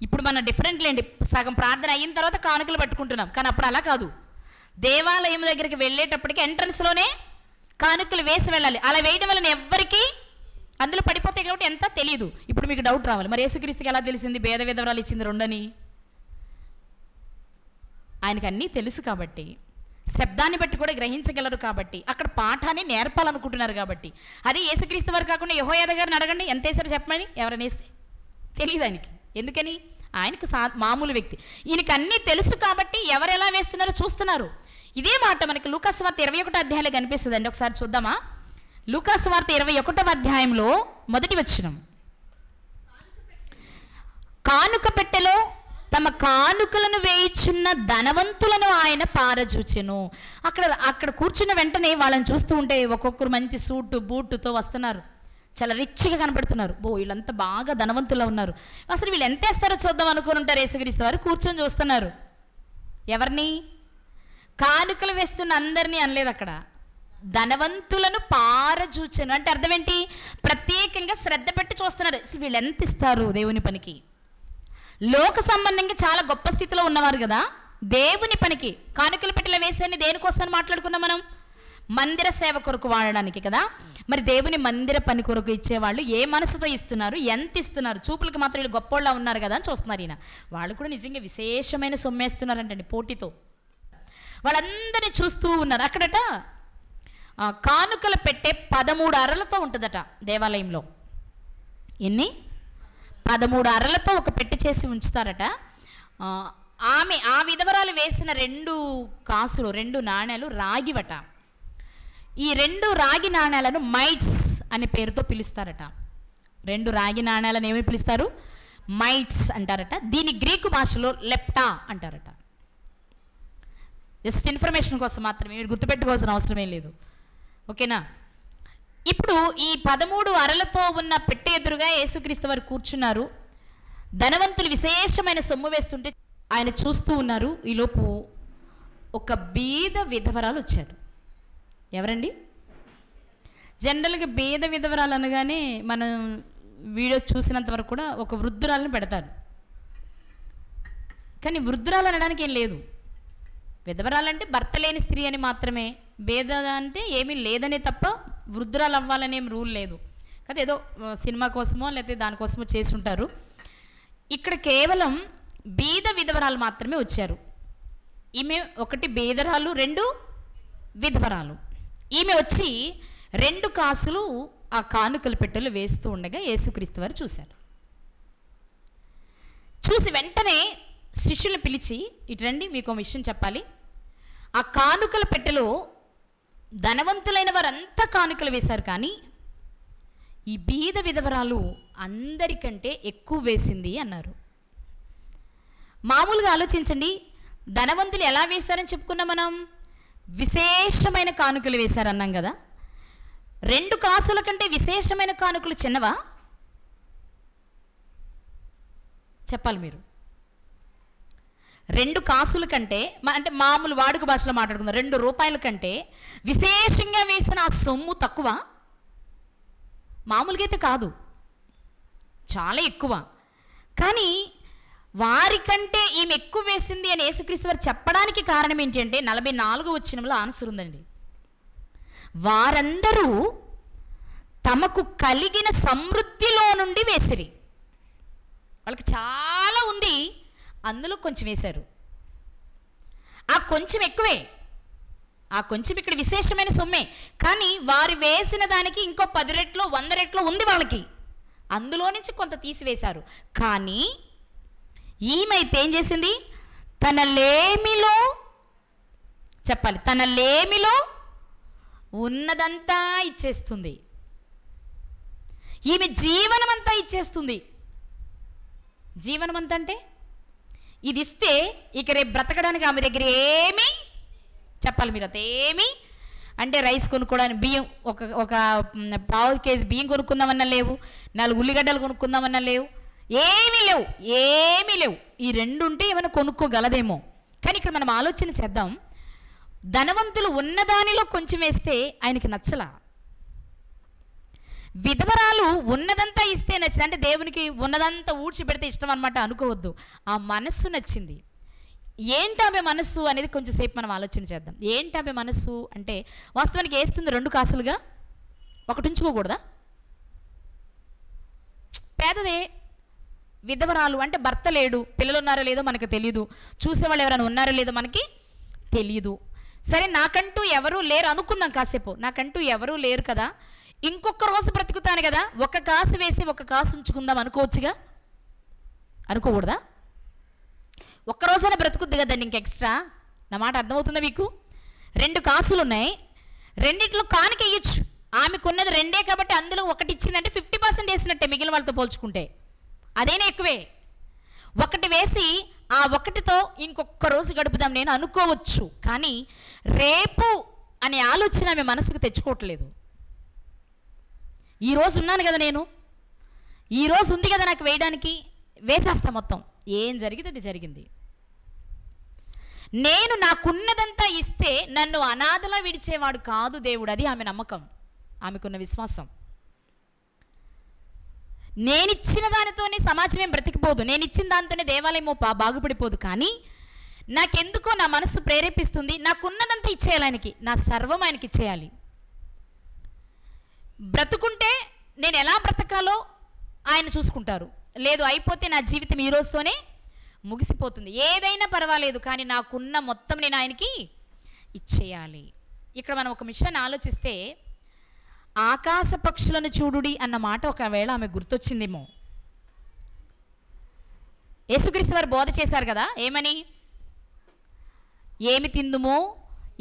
ఇప్పుడు మన డిఫరెంట్ లేండి, సగం ప్రార్థన అయిన తర్వాత కానుకలు పట్టుకుంటున్నాం, కానీ అప్పుడు అలా కాదు. దేవాలయం దగ్గరికి వెళ్ళేటప్పటికి ఎంట్రన్స్లోనే కానుకలు వేసి వెళ్ళాలి. అలా వేయడం వల్ల ఎవ్వరికి అందులో పడిపోతాయి కాబట్టి ఎంత తెలియదు. ఇప్పుడు మీకు డౌట్ రావాలి, మరి యేసుక్రీస్తుకి ఎలా తెలిసింది భేద విధవరాలు ఇచ్చింది 2 అని? ఆయనకి అన్నీ తెలుసు కాబట్టి, శబ్దాన్ని బట్టి కూడా గ్రహించగలరు కాబట్టి, అక్కడ పాఠాన్ని నేర్పాలనుకుంటున్నారు కాబట్టి. అదే యేసుక్రీస్తు వారు కాకుండా యెహోయాదా గారిని అడగండి ఎంత వేసారో చెప్పమని, ఎవరైనా వేస్తే తెలియదు ఆయనకి. ఎందుకని? ఆయనకు మామూలు వ్యక్తి. ఈయనకి అన్నీ తెలుసు కాబట్టి ఎవరు ఎలా వేస్తున్నారో చూస్తున్నారు. ఇదే మాట మనకి లూకాసు వార్త 21వ అధ్యాయంలో కనిపిస్తుంది అండి. ఒకసారి చూద్దామా? లూకాసు వార్త 21వ అధ్యాయంలో మొదటి వచనం. కానుక పెట్టెలో తమ కానుకలను వేయిచున్న ధనవంతులను ఆయన పారజూచెను. అక్కడ కూర్చున్న వెంటనే వాళ్ళని చూస్తూ ఉంటే ఒక్కొక్కరు మంచి సూటు బూటుతో వస్తున్నారు, చాలా రిచ్గా కనబడుతున్నారు. వీళ్ళంతా బాగా ధనవంతుల్లో ఉన్నారు. అసలు వీళ్ళు ఎంత వేస్తారో చూద్దాం అనుకుని ఉంటారు. యేసుక్రీస్తు వారు కూర్చొని చూస్తున్నారు. ఎవరిని? కానుకలు వేస్తున్న అందరినీ అనలేదు, అక్కడ ధనవంతులను పారజూచెను అంటే అర్థం ఏంటి? ప్రత్యేకంగా శ్రద్ధ పెట్టి చూస్తున్నారు. వీళ్ళు ఎంత ఇస్తారు దేవుని పనికి. లోక సంబంధంగా చాలా గొప్ప స్థితిలో ఉన్నవారు కదా, దేవుని పనికి కానుకల పెట్టెలో వేసేని దేనికోసం మాట్లాడుకున్నాం మనం? మందిర సేవ కొరకు వాడడానికి కదా. మరి దేవుని మందిర పని కొరకు ఇచ్చేవాళ్ళు ఏ మనసుతో ఇస్తున్నారు, ఎంత ఇస్తున్నారు? చూపులకు మాత్రం వీళ్ళు గొప్పోళ్ళ ఉన్నారు కదా అని చూస్తున్నారు. ఈయన వాళ్ళు కూడా నిజంగా విశేషమైన సొమ్మేస్తున్నారంటండి పోటీతో. వాళ్ళందరినీ చూస్తూ ఉన్నారు. అక్కడట కానుకలు పెట్టే 13 అరలతో ఉంటుందట దేవాలయంలో. ఎన్ని? 13 అరలతో ఒక పెట్టె చేసి ఉంచుతారట. ఆ విధవరాలు వేసిన 2 కాసులు 2 నాణ్యాలు రాగివట. ఈ 2 రాగి నాణ్యాలను మైట్స్ అనే పేరుతో పిలుస్తారట. 2 రాగి నాణ్యాలను ఏమి పిలుస్తారు? మైట్స్ అంటారట. దీని గ్రీకు భాషలో లెప్టా అంటారట. జస్ట్ ఇన్ఫర్మేషన్ కోసం మాత్రమే, మీరు గుర్తుపెట్టుకోవాల్సిన అవసరమే లేదు. ఓకేనా? ఇప్పుడు ఈ 13 అరలతో ఉన్న పెట్టె ఎదురుగా యేసుక్రీస్తు వారు కూర్చున్నారు. ధనవంతులు విశేషమైన సొమ్ము వేస్తుంటే ఆయన చూస్తూ ఉన్నారు. ఈలోపు ఒక బీద విధవరాలు వచ్చారు. ఎవరండి? జనరల్గా బీద విధవరాలు అనగానే మనం వీడియో చూసినంత వరకు కూడా ఒక వృద్ధురాలను పెడతారు. కానీ వృద్ధురాలు అనడానికి ఏం లేదు. విధవరాలంటే భర్త లేని స్త్రీ అని మాత్రమే. బేద అంటే ఏమీ లేదనే తప్ప వృద్ధురాలు అవ్వాలనేం రూల్ లేదు కదా. ఏదో సినిమా కోసమో లేకపోతే దానికోసమో చేసి ఉంటారు. ఇక్కడ కేవలం బీద విధవరాలు మాత్రమే వచ్చారు. ఈమె ఒకటి బీదరాలు, 2 విధవరాలు. ఈమె వచ్చి 2 కాసులు ఆ కానుకల పెట్టెలు వేస్తూ ఉండగా యేసుక్రీస్తు వారు చూశారు. చూసి వెంటనే శిష్యులు పిలిచి, ఇటు రండి, మీకు ఒక విషయం చెప్పాలి. ఆ కానుకల పెట్టెలో ధనవంతులైన వారంతా కానుకలు వేశారు, కానీ ఈ బీద విధవరాలు అందరికంటే ఎక్కువ వేసింది అన్నారు. మామూలుగా ఆలోచించండి, ధనవంతులు ఎలా వేశారని చెప్పుకున్నాం మనం? విశేషమైన కానుకలు వేశారన్నాం కదా. 2 కాసుల కంటే విశేషమైన కానుకలు చిన్నవా? చెప్పాలి మీరు. 2 కాసుల కంటే, అంటే మామూలు వాడుక భాషలో మాట్లాడుకుందాం, 2 రూపాయల కంటే విశేషంగా వేసిన ఆ సొమ్ము తక్కువ? మామూలుగా అయితే కాదు, చాలా ఎక్కువ. కానీ వారికంటే ఈమె ఎక్కువ వేసింది అని యేసుక్రీస్తు వారు చెప్పడానికి కారణం ఏంటి అంటే 44వ వచనంలో ఆన్సర్ ఉందండి. వారందరూ తమకు కలిగిన సమృద్ధిలో నుండి వేసిరి. వాళ్ళకి చాలా ఉంది, అందులో కొంచెం వేశారు. ఆ కొంచెం ఎక్కువే, ఆ కొంచెం ఇక్కడ విశేషమైన సొమ్మే. కానీ వారు వేసిన దానికి ఇంకో 10 రెట్లు 100 రెట్లు ఉంది వాళ్ళకి, అందులో నుంచి కొంత తీసివేశారు. కానీ ఈమైతే ఏం చేసింది? తన లేమిలో, చెప్పాలి, తన లేమిలో ఉన్నదంతా ఇచ్చేస్తుంది. ఈమె జీవనమంతా ఇచ్చేస్తుంది. జీవనమంతా అంటే ఇది ఇస్తే ఇక రేపు బ్రతకడానికి ఆమె దగ్గర ఏమీ, చెప్పాలి మీరు, అదేమి అంటే రైస్ కొనుక్కోవడానికి బియ్యం, ఒక పావు కేజీ బియ్యం కొనుక్కుందామన్నా లేవు, 4 ఉల్లిగడ్డలు కొనుక్కుందామన్నా లేవు, ఏమీ లేవు. ఈ 2 ఉంటే ఏమైనా కొనుక్కోగలదేమో. కానీ ఇక్కడ మనం ఆలోచన చేద్దాం. ధనవంతులు ఉన్నదానిలో కొంచెం వేస్తే ఆయనకి నచ్చలా. విధవరాలు ఉన్నదంతా ఇస్తే నచ్చింది. అంటే దేవునికి ఉన్నదంతా ఊడ్చిపెడితే ఇష్టం అనమాట అనుకోవద్దు. ఆ మనస్సు నచ్చింది. ఏంటి ఆమె మనస్సు అనేది కొంచెం సేపు మనం ఆలోచన చేద్దాం. ఏంటి ఆమె మనస్సు అంటే, వాస్తవానికి వేస్తుంది 2 కాసులుగా, ఒకటి ఉంచుకోకూడదా? పేదదే, విధవరాలు అంటే భర్త లేడు, పిల్లలు ఉన్నారో లేదో మనకు తెలియదు, చూసేవాళ్ళు ఎవరైనా ఉన్నారో లేదో మనకి తెలియదు. సరే, నాకంటూ ఎవరూ లేరు అనుకుందాం కాసేపు. నాకంటూ ఎవరూ లేరు కదా, ఇంకొక రోజు బ్రతుకుతాను కదా, 1 కాసు వేసి 1 కాసు ఉంచుకుందాం అనుకోవచ్చుగా, అనుకోకూడదా? 1 రోజైనా బ్రతుకుద్ది కదండి ఇంక ఎక్స్ట్రా. నా మాట అర్థమవుతుందా మీకు? 2 కాసులు ఉన్నాయి, 2 కానుక ఇయ్యచ్చు. ఆమెకున్నది 2 కాబట్టి అందులో 1 ఇచ్చిందంటే 50% వేసినట్టే మిగిలిన వాళ్ళతో పోల్చుకుంటే. అదేనా ఎక్కువే. 1 వేసి ఆ 1తో ఇంకొక రోజు గడుపుదాం నేను అనుకోవచ్చు. కానీ రేపు అనే ఆలోచన ఆమె మనసుకు తెచ్చుకోవట్లేదు. ఈరోజు ఉన్నాను కదా నేను, ఈరోజు ఉంది కదా నాకు వేయడానికి, వేసేస్తా మొత్తం. ఏం జరిగింది అది జరిగింది. నేను నాకున్నదంతా ఇస్తే నన్ను అనాథలా విడిచేవాడు కాదు దేవుడు. అది ఆమె నమ్మకం, ఆమెకున్న విశ్వాసం. నేనిచ్చిన దానితోనే సమాజం ఏం బ్రతికిపోదు, నేనిచ్చిన దానితోనే దేవాలయమో బాగుపడిపోదు. కానీ నాకెందుకో నా మనసు ప్రేరేపిస్తుంది, నాకున్నదంతా ఇచ్చేయాలి ఆయనకి, నా సర్వం ఆయనకి ఇచ్చేయాలి. బ్రతుకుంటే నేను ఎలా బ్రతకాలో ఆయన చూసుకుంటారు, లేదు అయిపోతే నా జీవితం ఈ రోజుతోనే ముగిసిపోతుంది. ఏదైనా పర్వాలేదు, కానీ నాకున్న మొత్తం నేను ఆయనకి ఇచ్చేయాలి. ఇక్కడ మనం ఒక విషయాన్ని ఆలోచిస్తే, ఆకాశ పక్షులను చూడుడి అన్న మాట ఒకవేళ ఆమె గుర్తొచ్చిందేమో. యేసుక్రీస్తు వారు బోధ చేశారు కదా, ఏమని? ఏమి తిందుమో,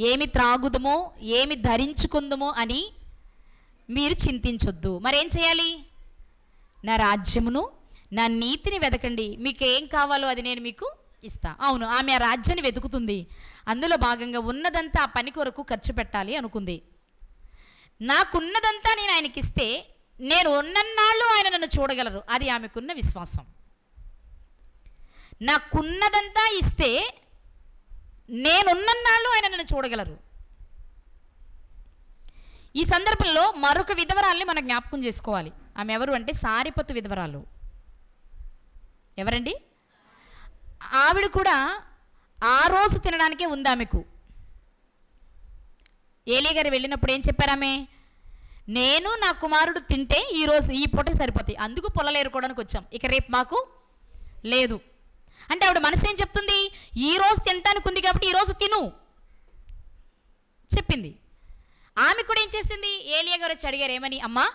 ఏమి త్రాగుదమో, ఏమి ధరించుకుందుమో అని మీరు చింతించొద్దు. మరేం చేయాలి? నా రాజ్యమును నా నీతిని వెతకండి, మీకు ఏం కావాలో అది నేను మీకు ఇస్తా. అవును, ఆమె ఆ రాజ్యాన్ని వెతుకుతుంది. అందులో భాగంగా ఉన్నదంతా ఆ పని కొరకు ఖర్చు పెట్టాలి అనుకుంది. నాకున్నదంతా నేను ఆయనకి ఇస్తే నేను ఉన్నన్నాళ్ళు ఆయన నన్ను చూడగలరు. అది ఆమెకున్న విశ్వాసం. నాకున్నదంతా ఇస్తే నేనున్నన్నాళ్ళు ఆయన నన్ను చూడగలరు. ఈ సందర్భంలో మరొక విధవరాల్ని మనం జ్ఞాపకం చేసుకోవాలి. ఆమె ఎవరు అంటే సారెపతు విధవరాలు. ఎవరండి? ఆవిడ కూడా ఆ రోజు తినడానికే ఉంది ఆమెకు. ఏలియా గారు వెళ్ళినప్పుడు ఏం చెప్పారామె? నేను నా కుమారుడు తింటే ఈరోజు ఈ పూటకి సరిపోతాయి, అందుకు పొలాలు ఏరుకోవడానికి వచ్చాం, ఇక రేపు మాకు లేదు అంటే ఆవిడ మనసు ఏం చెప్తుంది? ఈరోజు తినడానికి ఉంది కాబట్టి ఈరోజు తిను చెప్పింది. ఆమె కూడా ఏం చేసింది? ఏలియా గారు వచ్చి అడిగారు, ఏమని? అమ్మా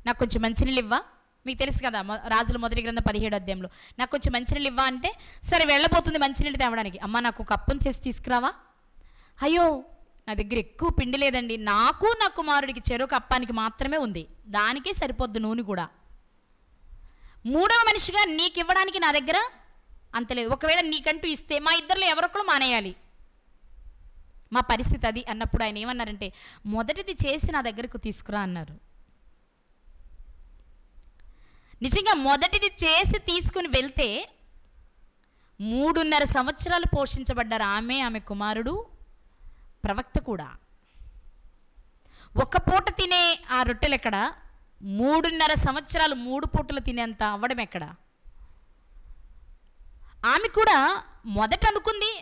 నాకు కొంచెం మంచినీళ్ళు ఇవ్వా. మీకు తెలుసు కదా రాజుల మొదటి గ్రంథం 17వ అధ్యాయంలో, నాకు కొంచెం మంచినీళ్ళు ఇవ్వా అంటే సరే వెళ్ళబోతుంది మంచినీళ్ళు తేవడానికి. అమ్మ నాకు ఒక కప్పును చేసి తీసుకురావా. అయ్యో నా దగ్గర ఎక్కువ పిండి లేదండి, నాకు నా కుమారుడికి చెరుకు అప్పానికి మాత్రమే ఉంది, దానికే సరిపోద్దు నూనె కూడా. మూడవ మనిషిగా నీకు ఇవ్వడానికి నా దగ్గర అంత లేదు, ఒకవేళ నీకంటూ ఇస్తే మా ఇద్దరిలో ఎవరొక్కరు మానేయాలి, మా పరిస్థితి అది అన్నప్పుడు ఆయన ఏమన్నారంటే మొదటిది చేసి నా దగ్గరకు తీసుకురా అన్నారు. నిజంగా మొదటిది చేసి తీసుకుని వెళ్తే 3.5 సంవత్సరాలు పోషించబడ్డారు ఆమె కుమారుడు, ప్రవక్త కూడా. ఒక పూట తినే ఆ రొట్టెలు ఎక్కడ? 3.5 సంవత్సరాలు 3 పూటలు తినేంత అవ్వడం ఎక్కడ? ఆమె కూడా మొదట అనుకుంది,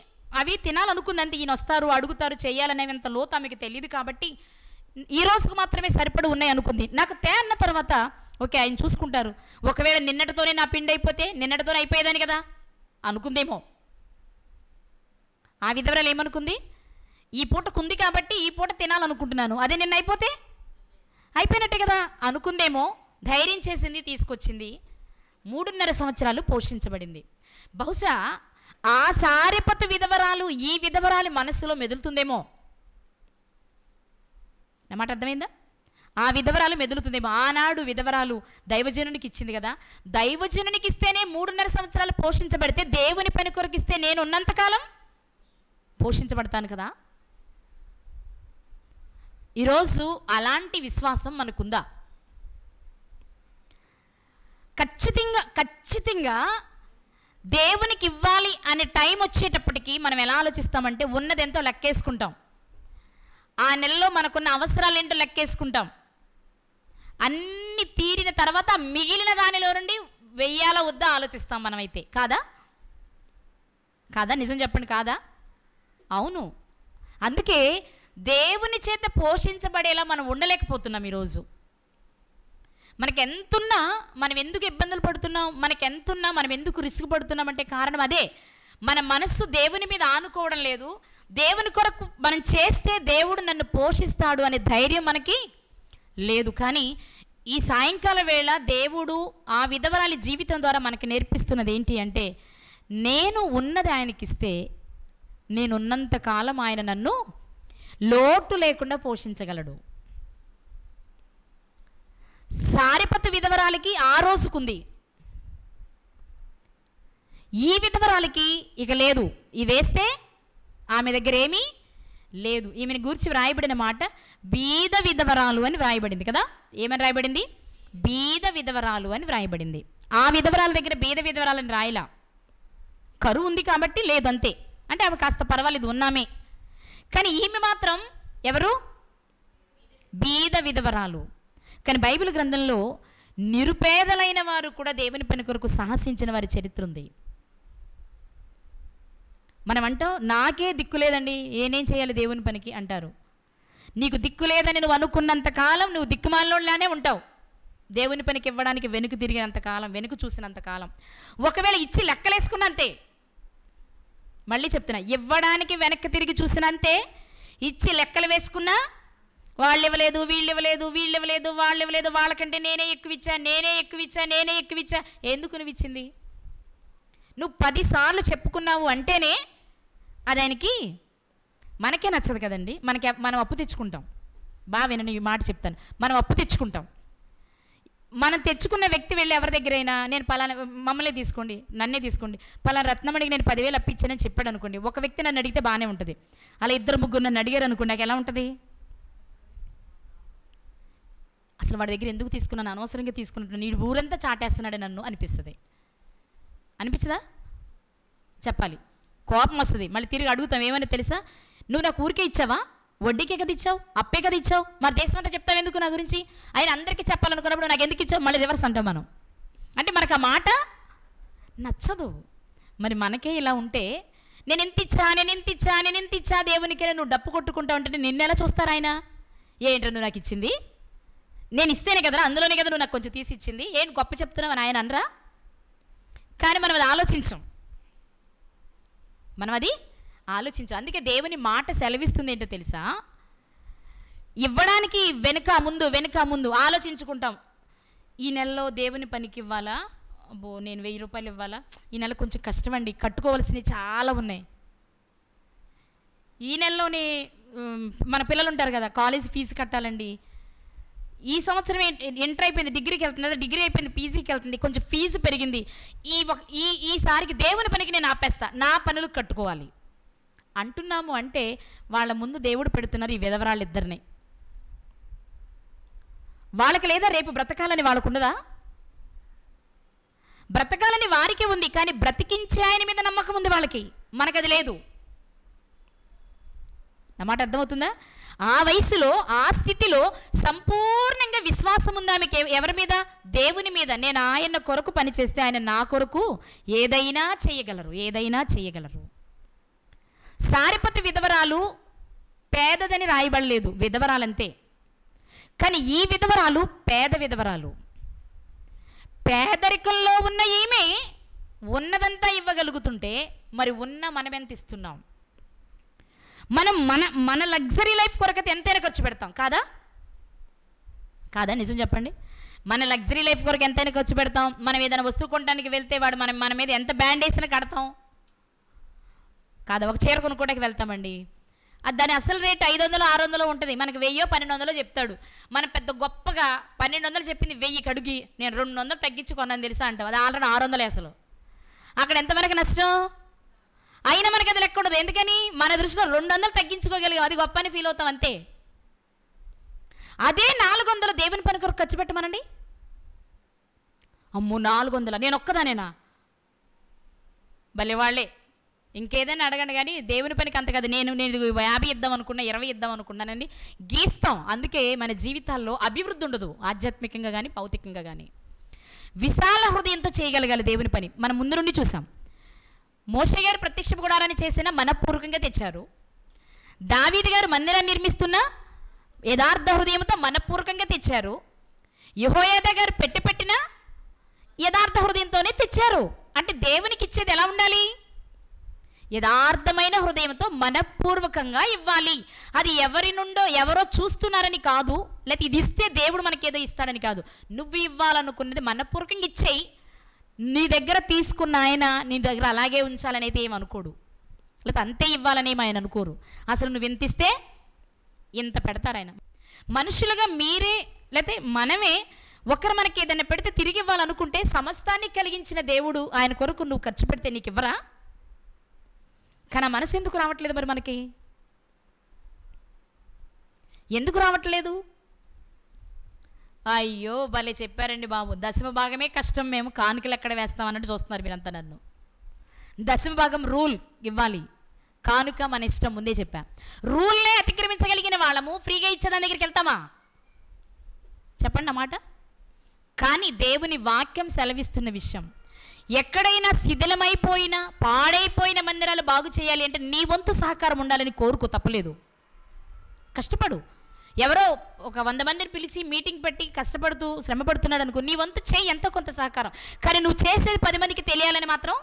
అవి తినాలనుకుంది అంతే, ఈయన వస్తారు అడుగుతారు చేయాలనేంత లోతు ఆమెకు తెలియదు కాబట్టి ఈ రోజుకు మాత్రమే సరిపడి ఉన్నాయి అనుకుంది. నాకు అన్న తర్వాత ఓకే ఆయన చూసుకుంటారు, ఒకవేళ నిన్నటితోనే నా పిండి అయిపోతే నిన్నటితోనే అయిపోయేదని కదా అనుకుందేమో. ఆ విధవరాలు ఏమనుకుంది? ఈ పూట కుంది కాబట్టి ఈ పూట తినాలనుకుంటున్నాను, అదే నిన్న అయిపోతే అయిపోయినట్టే కదా అనుకుందేమో. ధైర్యం చేసింది, తీసుకొచ్చింది. 3.5 సంవత్సరాలు పోషించబడింది. బహుశా ఆ సారెపతు విధవరాలు ఈ విధవరాలి మనస్సులో మెదులుతుందేమో. నా మాట అర్థమైందా? ఆ విధవరాలు మెదులుతుందేమో. ఆనాడు విధవరాలు దైవజనునికి ఇచ్చింది కదా, దైవజనునికి ఇస్తేనే 3.5 సంవత్సరాలు పోషించబడితే దేవుని పని కొరకు ఇస్తే నేను ఉన్నంతకాలం పోషించబడతాను కదా. ఈరోజు అలాంటి విశ్వాసం మనకుందా? ఖచ్చితంగా దేవునికి ఇవ్వాలి అనే టైం వచ్చేటప్పటికి మనం ఎలా ఆలోచిస్తామంటే ఉన్నది ఎంతో లెక్కేసుకుంటాం, ఆ నెలలో మనకున్న అవసరాలు ఏంటో లెక్కేసుకుంటాం. అన్ని తీరిన తర్వాత మిగిలిన దానిలో నుండి వెయ్యాల వద్దా ఆలోచిస్తాం మనమైతే. కాదా? నిజం చెప్పండి, కాదా? అవును. అందుకే దేవుని చేత పోషించబడేలా మనం ఉండలేకపోతున్నాం ఈరోజు. మనకెంతున్నా మనం ఎందుకు ఇబ్బందులు పడుతున్నాం, మనకెంతున్నా మనం ఎందుకు రిస్క్ పడుతున్నాం అంటే కారణం అదే. మన మనస్సు దేవుని మీద ఆనుకోవడం లేదు. దేవుని కొరకు మనం చేస్తే దేవుడు నన్ను పోషిస్తాడు అనే ధైర్యం మనకి లేదు. కానీ ఈ సాయంకాల వేళ దేవుడు ఆ విధవరాలి జీవితం ద్వారా మనకి నేర్పిస్తున్నది ఏంటి అంటే, నేను ఉన్నది ఆయనకిస్తే నేనున్నంతకాలం ఆయన నన్ను లోటు లేకుండా పోషించగలడు. సారెపతు విధవరాలికి ఆ రోజుకుంది, ఈ విధవరాలికి ఇక లేదు. ఇవేస్తే ఆమె దగ్గర ఏమీ లేదు. ఈమెను గూర్చి వ్రాయబడిన మాట బీద విధవరాలు అని వ్రాయబడింది కదా. ఏమని రాయబడింది? బీద విధవరాలు అని వ్రాయబడింది. ఆ విధవరాల దగ్గర బీద విధవరాలని రాయలా, కరువు ఉంది కాబట్టి లేదంతే. అంటే ఆమె కాస్త పర్వాలేదు ఉన్నామే. కానీ ఈమె మాత్రం ఎవరు? బీద విధవరాలు. కానీ బైబిల్ గ్రంథంలో నిరుపేదలైన వారు కూడా దేవుని పని కొరకు సాహసించిన వారి చరిత్ర ఉంది. మనం అంటాం నాకే దిక్కు లేదండి, నేనేం చేయాలి దేవుని పనికి అంటారు. నీకు దిక్కు లేదని నువ్వు అనుకున్నంత కాలం నువ్వు దిక్కుమాలినోళ్ళనే ఉంటావు. దేవుని పనికి ఇవ్వడానికి వెనుక తిరిగినంతకాలం, వెనుక చూసినంతకాలం, ఒకవేళ ఇచ్చి లెక్కలేసుకున్నంతే. మళ్ళీ చెప్తున్నా, ఇవ్వడానికి వెనక్కి తిరిగి చూసినంతే, ఇచ్చి లెక్కలు వేసుకున్నా వాళ్ళు ఇవ్వలేదు, వీళ్ళు ఇవ్వలేదు, వీళ్ళు ఇవ్వలేదు, వాళ్ళు ఇవ్వలేదు, వాళ్ళకంటే నేనే ఎక్కువ ఇచ్చా. ఎందుకు నువ్వు ఇచ్చింది? నువ్వు 10 సార్లు చెప్పుకున్నావు అంటేనే అది ఆయనకి మనకే నచ్చదు కదండి. మనం అప్పు తెచ్చుకుంటాం. బాగా వినండి, ఈ మాట చెప్తాను. మనం అప్పు తెచ్చుకుంటాం. మనం తెచ్చుకున్న వ్యక్తి వెళ్ళి ఎవరి దగ్గరైనా నేను పలానా మమ్మల్ని తీసుకోండి, నన్నే తీసుకోండి, పలానా రత్నమణికి నేను 10,000 అప్పించానని చెప్పాడు అనుకోండి. ఒక వ్యక్తి నన్ను అడిగితే బాగానే ఉంటుంది. అలా 2-3 నన్ను అడిగారు అనుకోండి, నాకు ఎలా ఉంటుంది? అసలు వాడి దగ్గర ఎందుకు తీసుకున్నాను, అనవసరంగా తీసుకున్నట్టు, నీ ఊరంతా చాటేస్తున్నాడు నన్ను అనిపిస్తుంది. అనిపించదా? చెప్పాలి, కోపం వస్తుంది. మళ్ళీ తిరిగి అడుగుతాం, ఏమని తెలుసా? నువ్వు నాకు ఊరికే ఇచ్చావా? వడ్డీకే కదా ఇచ్చావు, అప్పే కదా ఇచ్చావు, మరి దేశం అంతా చెప్తావు ఎందుకు నా గురించి? ఆయన అందరికీ చెప్పాలనుకున్నప్పుడు నాకు ఎందుకు ఇచ్చావు? మళ్ళీ రివర్స్ అంటాం మనం. అంటే మనకు ఆ మాట నచ్చదు. మరి మనకే ఇలా ఉంటే నేను ఎంత ఇచ్చా దేవునికే నువ్వు డప్పు కొట్టుకుంటా ఉంటే నిన్నెలా చూస్తారు ఆయన? ఏంటో నువ్వు నాకు ఇచ్చింది, నేను ఇస్తేనే కదరా, అందులోనే కదా నువ్వు నాకు కొంచెం తీసి ఇచ్చింది, ఏంటి గొప్ప చెప్తున్నావు అని ఆయన అనరా? కానీ మనం అది ఆలోచించం. అందుకే దేవుని మాట సెలవిస్తుంది ఏంటో తెలుసా? ఇవ్వడానికి వెనుక ముందు ఆలోచించుకుంటాం. ఈ నెలలో దేవుని పనికి ఇవ్వాలా, అబ్బో నేను 1000 రూపాయలు ఇవ్వాలా, ఈ నెల కొంచెం కష్టమండి, కట్టుకోవాల్సినవి చాలా ఉన్నాయి. ఈ నెలలోనే మన పిల్లలు ఉంటారు కదా, కాలేజ్ ఫీజు కట్టాలండి, ఈ సంవత్సరం ఎంటర్ అయిపోయింది, డిగ్రీకి వెళ్తుంది, డిగ్రీ అయిపోయింది, పీజీకి వెళ్తుంది, కొంచెం ఫీజు పెరిగింది, ఈసారికి దేవుని పనికి నేను ఆపేస్తా, నా పనులు కట్టుకోవాలి అంటున్నాము. అంటే వాళ్ళ ముందు దేవుడు పెడుతున్నారు ఈ విధవరాళ్ళిద్దరిని. వాళ్ళకి లేదా రేపు బ్రతకాలని వాళ్ళకు ఉండదా? బ్రతకాలని వారికి ఉంది, కానీ బ్రతికించే ఆయన మీద నమ్మకం ఉంది వాళ్ళకి, మనకది లేదు. నా మాట అర్థమవుతుందా? ఆ వయసులో ఆ స్థితిలో సంపూర్ణంగా విశ్వాసం ఉంది ఆమెకి. ఎవరి మీద? దేవుని మీద. నేను ఆయన కొరకు పనిచేస్తే ఆయన నా కొరకు ఏదైనా చేయగలరు. సారెపతి విధవరాలు పేదదని రాయబడలేదు, విధవరాలంతే. కానీ ఈ విధవరాలు పేద విధవరాలు. పేదరికంలో ఉన్న ఈమె ఉన్నదంతా ఇవ్వగలుగుతుంటే మరి మనం ఎంత ఇస్తున్నాం? మనం మన లగ్జరీ లైఫ్ కొరకైతే ఎంతైనా ఖర్చు పెడతాం కాదా? నిజం చెప్పండి. మన లగ్జరీ లైఫ్ కొరకు ఎంతైనా ఖర్చు పెడతాం. మనం ఏదైనా వస్తువు కొనడానికి వెళ్తే వాడు మన మీద ఎంత బ్యాండ్ వేసినా కడతాం కాదా? ఒక చీర కొనుక్కోవడానికి వెళ్తామండి, అది దాని అసలు రేట్ 500 600 ఉంటుంది, మనకు 1000 1200 చెప్తాడు. మనం పెద్ద గొప్పగా 1200 చెప్పింది 1000 కడిగి నేను 200 తగ్గించి కొన్నాను తెలుసా అంటాం. అది ఆల్రెడీ 600 అసలు. అక్కడ ఎంతవరకు నష్టం? అయినా మనకి అది లెక్క ఉండదు. ఎందుకని? మన దృష్టిలో 200 తగ్గించుకోగలిగాం, అది గొప్ప అని ఫీల్ అవుతాం అంతే. అదే 400 దేవుని పని కొరకు ఖర్చు పెట్టమనండి. అమ్మో 400 నేను ఒక్కదానేనా? భలే వాళ్ళే. ఇంకేదైనా అడగండి కానీ దేవుని పనికి అంత కదా. నేను 50 ఇద్దాం అనుకున్నా, 20 ఇద్దాం అనుకున్నానండి. గీస్తాం. అందుకే మన జీవితాల్లో అభివృద్ధి ఉండదు, ఆధ్యాత్మికంగా కానీ భౌతికంగా కానీ. విశాల హృదయంతో చేయగలగాలి దేవుని పని. మనం ముందు నుండి చూసాం. మోషే గారు ప్రత్యక్ష గుడారాన్ని చేసిన మనపూర్వకంగా తెచ్చారు. దావీదు గారు మందిరాన్ని నిర్మిస్తున్న యథార్థ హృదయంతో మనపూర్వకంగా తెచ్చారు. యెహోయాదా గారు పెట్టిన యథార్థ హృదయంతోనే తెచ్చారు. అంటే దేవునికి ఇచ్చేది ఎలా ఉండాలి? యథార్థమైన హృదయంతో మనపూర్వకంగా ఇవ్వాలి. అది ఎవరి నుండో ఎవరో చూస్తున్నారని కాదు, లేకపోతే ఇది ఇస్తే దేవుడు మనకేదో ఇస్తాడని కాదు. నువ్వు ఇవ్వాలనుకున్నది మనపూర్వకంగా ఇచ్చేయి. నీ దగ్గర తీసుకున్న ఆయన నీ దగ్గర అలాగే ఉంచాలని అయితే ఏమనుకోడు, లేకపోతే అంతే ఇవ్వాలని ఆయన అనుకోరు. అసలు నువ్వు ఎంత ఇస్తే ఇంత పెడతారు ఆయన. మనుషులుగా మీరే లేకపోతే మనమే ఒకరు మనకి ఏదైనా పెడితే తిరిగి ఇవ్వాలనుకుంటే సమస్తాన్ని కలిగించిన దేవుడు ఆయన కొరకు నువ్వు ఖర్చు పెడితే నీకు ఇవ్వరా? కానీ ఆ మనసు ఎందుకు రావట్లేదు? మరి మనకి ఎందుకు రావట్లేదు? అయ్యో భలే చెప్పారండి బాబు, 10వ భాగమే కష్టం, మేము కానుకలు ఎక్కడ వేస్తాం అన్నట్టు చూస్తున్నారు మీరంతా నన్ను. 10వ భాగం రూల్ ఇవ్వాలి, కానుక మన ఇష్టం. ముందే చెప్పా. రూల్నే అతిక్రమించగలిగిన వాళ్ళము ఫ్రీగా ఇచ్చేదాని దగ్గరికి వెళ్తామా? చెప్పండి అన్నమాట. కానీ దేవుని వాక్యం సెలవిస్తున్న విషయం, ఎక్కడైనా శిథిలమైపోయిన పాడైపోయిన మందిరాలు బాగు చేయాలి అంటే నీ వంతు సహకారం ఉండాలని కోరుకో, తప్పలేదు. కష్టపడు. ఎవరో ఒక 100 మందిని పిలిచి మీటింగ్ పెట్టి కష్టపడుతూ శ్రమ పడుతున్నాడు అనుకో, నీ వంతు చేయి ఎంతో కొంత సహకారం. కానీ నువ్వు చేసేది 10 మందికి తెలియాలని మాత్రం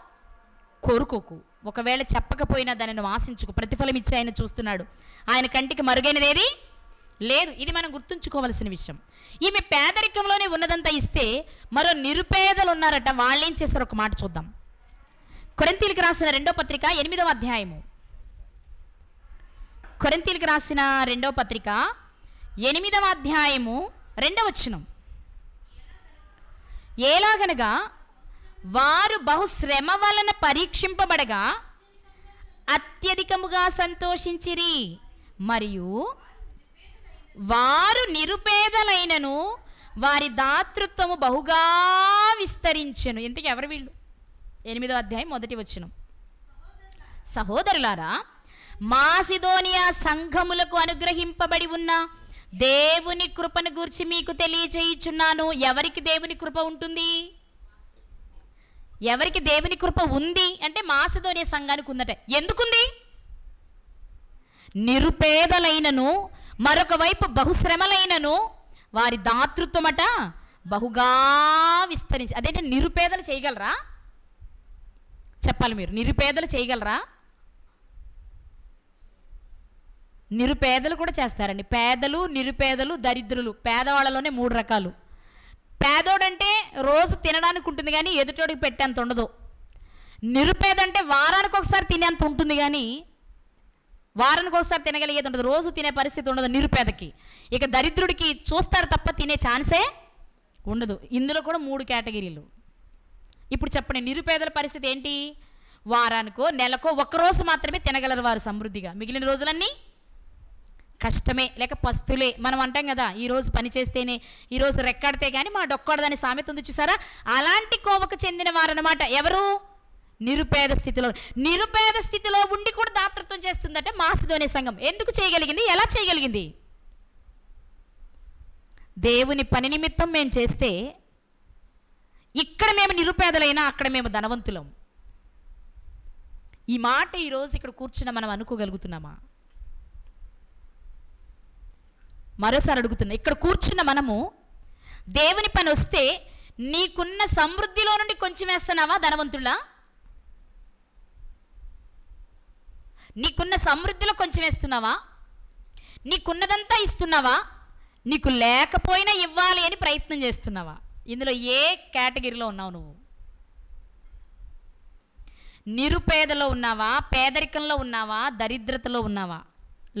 కోరుకోకు. ఒకవేళ చెప్పకపోయినా దాన్ని నువ్వు ఆశించుకో. ప్రతిఫలం ఇచ్చి ఆయన చూస్తున్నాడు, ఆయన కంటికి మరుగైనది ఏది లేదు. ఇది మనం గుర్తుంచుకోవలసిన విషయం. ఈమె పేదరికంలోనే ఉన్నదంతా ఇస్తే మరో నిరుపేదలు ఉన్నారట, వాళ్ళేం చేశారు ఒక మాట చూద్దాం. కొరింథీయులకు రాసిన 2వ పత్రిక 8వ అధ్యాయము. కొరింథీయులకు రాసిన 2వ పత్రిక 8వ అధ్యాయము 2వ వచనం. ఎలాగనగా వారు బహుశ్రమ వలన పరీక్షింపబడగా అత్యధికముగా సంతోషించిరి, మరియు వారు నిరుపేదలైనను వారి దాతృత్వము బహుగా విస్తరించెను. ఇంతకీ ఎవరు వీళ్ళు? 8వ అధ్యాయం 1వ వచనం. సహోదరులారా, మాసిదోనియా సంఘములకు అనుగ్రహింపబడి ఉన్న దేవుని కృపను గురించి మీకు తెలియజేయుచున్నాను. ఎవరికి దేవుని కృప ఉంటుంది? ఎవరికి దేవుని కృప ఉంది అంటే మాసిదోనియా సంఘానికి ఉందట. ఎందుకుంది? నిరుపేదలైనను మరొక వైపు బహుశ్రమలైనను వారి దాతృత్వమట బహుగా విస్తరించి. అదేంటే నిరుపేదలు చేయగలరా? చెప్పాలి మీరు. నిరుపేదలు చేయగలరా? నిరుపేదలు కూడా చేస్తారండి. పేదలు, నిరుపేదలు, దరిద్రులు. పేదవాళ్ళలోనే 3 రకాలు. పేదోడంటే రోజు తినడానికి ఉంటుంది కానీ ఎదుటోడికి పెట్టేంత ఉండదు. నిరుపేదంటే వారానికి ఒకసారి తినేంత ఉంటుంది కానీ వారానికి ఒకసారి తినగలిగేది ఉండదు. రోజు తినే పరిస్థితి ఉండదు నిరుపేదకి. ఇక దరిద్రుడికి చూస్తారు తప్ప తినే ఛాన్సే ఉండదు. ఇందులో కూడా 3 కేటగిరీలు. ఇప్పుడు చెప్పండి, నిరుపేదల పరిస్థితి ఏంటి? వారానికో నెలకో ఒక్కరోజు మాత్రమే తినగలరు వారు సమృద్ధిగా. మిగిలిన రోజులన్నీ కష్టమే, లేక పస్తులే. మనం అంటాం కదా, ఈరోజు పని చేస్తేనే, ఈరోజు రెక్కాడితే కానీ మా డొక్కాడదని సామెత ఉంది చూసారా? అలాంటి కోవకు చెందిన వారు అన్నమాట. ఎవరు? నిరుపేద స్థితిలో. నిరుపేద స్థితిలో ఉండి కూడా దాతృత్వం చేస్తుందంటే మాసిదోనియా సంఘం. ఎందుకు చేయగలిగింది? ఎలా చేయగలిగింది? దేవుని పని నిమిత్తం మేము చేస్తే ఇక్కడ మేము నిరుపేదలైనా అక్కడ మేము ధనవంతులం. ఈ మాట ఈరోజు ఇక్కడ కూర్చున్న మనం అనుకోగలుగుతున్నామా? మరోసారి అడుగుతున్నా, ఇక్కడ కూర్చున్న మనము దేవుని పని వస్తే నీకున్న సమృద్ధిలో నుండి కొంచెం వేస్తున్నావా ధనవంతులా? నీకున్న సమృద్ధిలో కొంచెం వేస్తున్నావా? నీకున్నదంతా ఇస్తున్నావా? నీకు లేకపోయినా ఇవ్వాలి అని ప్రయత్నం చేస్తున్నావా? ఇందులో ఏ కేటగిరీలో ఉన్నావు నువ్వు? నిరుపేదలో ఉన్నావా? పేదరికంలో ఉన్నావా? దరిద్రతలో ఉన్నావా?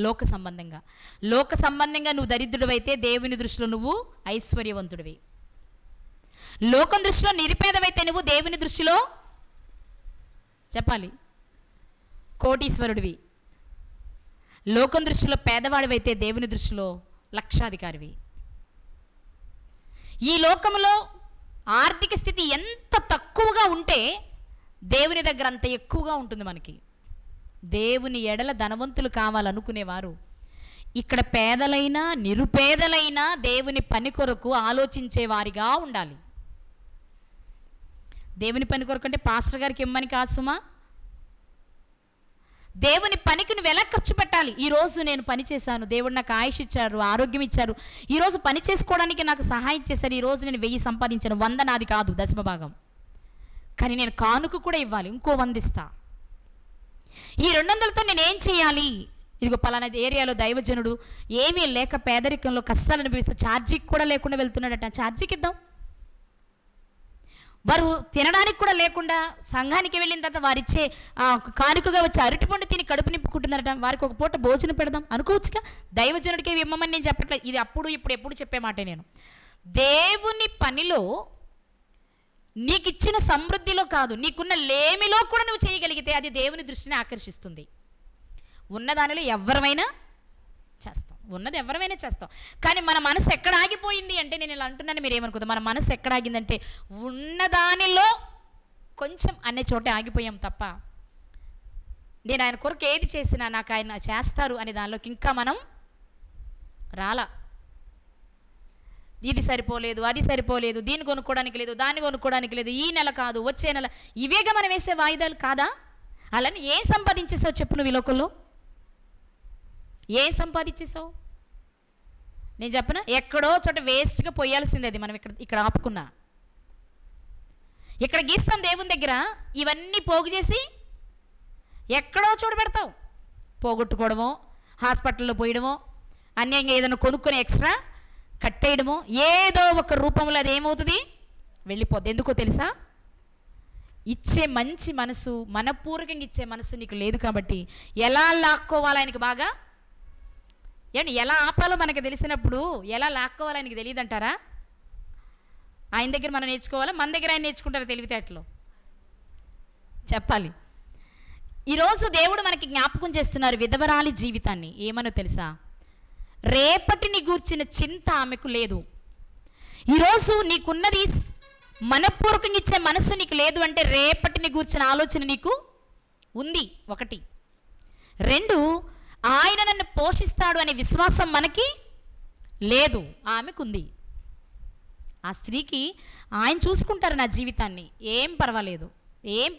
లోక సంబంధంగా నువ్వు దరిద్రుడివైతే దేవుని దృష్టిలో నువ్వు ఐశ్వర్యవంతుడివి. లోకం దృష్టిలో నిరుపేదవైతే నువ్వు దేవుని దృష్టిలో చెప్పాలి కోటీశ్వరుడివి. లోకం దృష్టిలో పేదవాడివైతే దేవుని దృష్టిలో లక్షాధికారివి. ఈ లోకంలో ఆర్థిక స్థితి ఎంత తక్కువగా ఉంటే దేవుని దగ్గర అంత ఎక్కువగా ఉంటుంది మనకి. దేవుని ఎడల ధనవంతులు కావాలనుకునేవారు ఇక్కడ పేదలైనా నిరుపేదలైనా దేవుని పని కొరకు ఆలోచించేవారిగా ఉండాలి. దేవుని పని కొరకు అంటే పాస్టర్ గారికి ఇమ్మని కాదు సుమా. దేవుని పనికి నువ్వు ఎలా ఖర్చు పెట్టాలి? ఈరోజు నేను పని చేశాను, దేవుడు నాకు ఆయుష్ ఇచ్చారు, ఆరోగ్యం ఇచ్చారు, ఈరోజు పని చేసుకోవడానికి నాకు సహాయం చేశారు, ఈరోజు నేను 1000 సంపాదించాను, 100 నాది కాదు దశమ భాగం, కానీ నేను కానుక కూడా ఇవ్వాలి, ఇంకో 100 ఇస్తా. ఈ 200తో నేను ఏం చేయాలి? ఇదిగో పలానా ఏరియాలో దైవజనుడు ఏమీ లేక పేదరికంలో కష్టాలు అనుభవిస్తూ ఛార్జీకి కూడా లేకుండా వెళ్తున్నాడట, ఛార్జీకి ఇద్దాం. వారు తినడానికి కూడా లేకుండా సంఘానికి వెళ్ళిన తర్వాత వారిచ్చే కానుకగా వచ్చి అరటిపండు తిని కడుపు నింపుకుంటున్నారట, వారికి ఒక పూట భోజనం పెడదాం అనుకోవచ్చుగా. దైవజనుడికి ఇమ్మని నేను చెప్పట్లేదు, ఇది అప్పుడు ఇప్పుడు ఎప్పుడు చెప్పే మాట. నేను దేవుని పనిలో నీకు ఇచ్చిన సమృద్ధిలో కాదు, నీకున్న లేమిలో కూడా నువ్వు చేయగలిగితే అది దేవుని దృష్టిని ఆకర్షిస్తుంది. ఉన్నదానిలో ఎవరమైనా చేస్తాం, ఉన్నది ఎవరమైనా చేస్తాం. కానీ మన మనసు ఎక్కడ ఆగిపోయింది అంటే, నేను ఇలా అంటున్నాను మీరు ఏమనుకోదు, మన మనసు ఎక్కడ ఆగిందంటే ఉన్నదానిలో కొంచెం అనే చోటే ఆగిపోయాం తప్ప నేను ఆయన కొరకు ఏది చేసినా నాకు ఆయన చేస్తారు అనే దానిలోకి ఇంకా మనం రాలా. ఇది సరిపోలేదు, అది సరిపోలేదు, దీన్ని కొనుక్కోవడానికి లేదు, దాన్ని కొనుక్కోవడానికి లేదు, ఈ నెల కాదు వచ్చే నెల, ఇవేగా మనం వేసే వాయిదాలు కాదా? అలానే ఏం సంపాదించేసావు చెప్పు నువ్వు ఈ లోకంలో? ఏం సంపాదించేసావు? నేను చెప్పనా, ఎక్కడో చోట వేస్ట్గా పోయాల్సిందే. అది మనం ఇక్కడ ఆపుకున్నా, ఇక్కడ గీస్తాం దేవుని దగ్గర, ఇవన్నీ పోగు చేసి ఎక్కడో చోట పెడతావు. పోగొట్టుకోవడమో, హాస్పిటల్లో పోయడమో, అన్యంగా ఏదైనా కొనుక్కొని ఎక్స్ట్రా కట్టేయడమో, ఏదో ఒక రూపంలో అది ఏమవుతుంది, వెళ్ళిపోద్ది. ఎందుకో తెలుసా? ఇచ్చే మంచి మనసు, మనపూర్వకంగా ఇచ్చే మనసు నీకు లేదు కాబట్టి ఎలా లాక్కోవాలో ఆయనకి బాగా, ఏంటి ఎలా ఆపాలో మనకు తెలిసినప్పుడు ఎలా లాక్కోవాలో ఆయనకి తెలియదంటారా? ఆయన దగ్గర మనం నేర్చుకోవాలా, మన దగ్గర ఆయన నేర్చుకుంటారా తెలివితేటలో? చెప్పాలి. ఈరోజు దేవుడు మనకి జ్ఞాపకం చేస్తున్నారు విధవరాలి జీవితాన్ని. ఏమనో తెలుసా? రేపటిని గూర్చిన చింత ఆమెకు లేదు. ఈరోజు నీకున్నది మనపూర్వకంగా ఇచ్చే మనసు నీకు లేదు అంటే రేపటిని గూర్చిన ఆలోచన నీకు ఉంది. 1. 2, ఆయన నన్ను పోషిస్తాడు అనే విశ్వాసం మనకి లేదు, ఆమెకుంది. ఆ స్త్రీకి ఆయన చూసుకుంటారు నా జీవితాన్ని, ఏం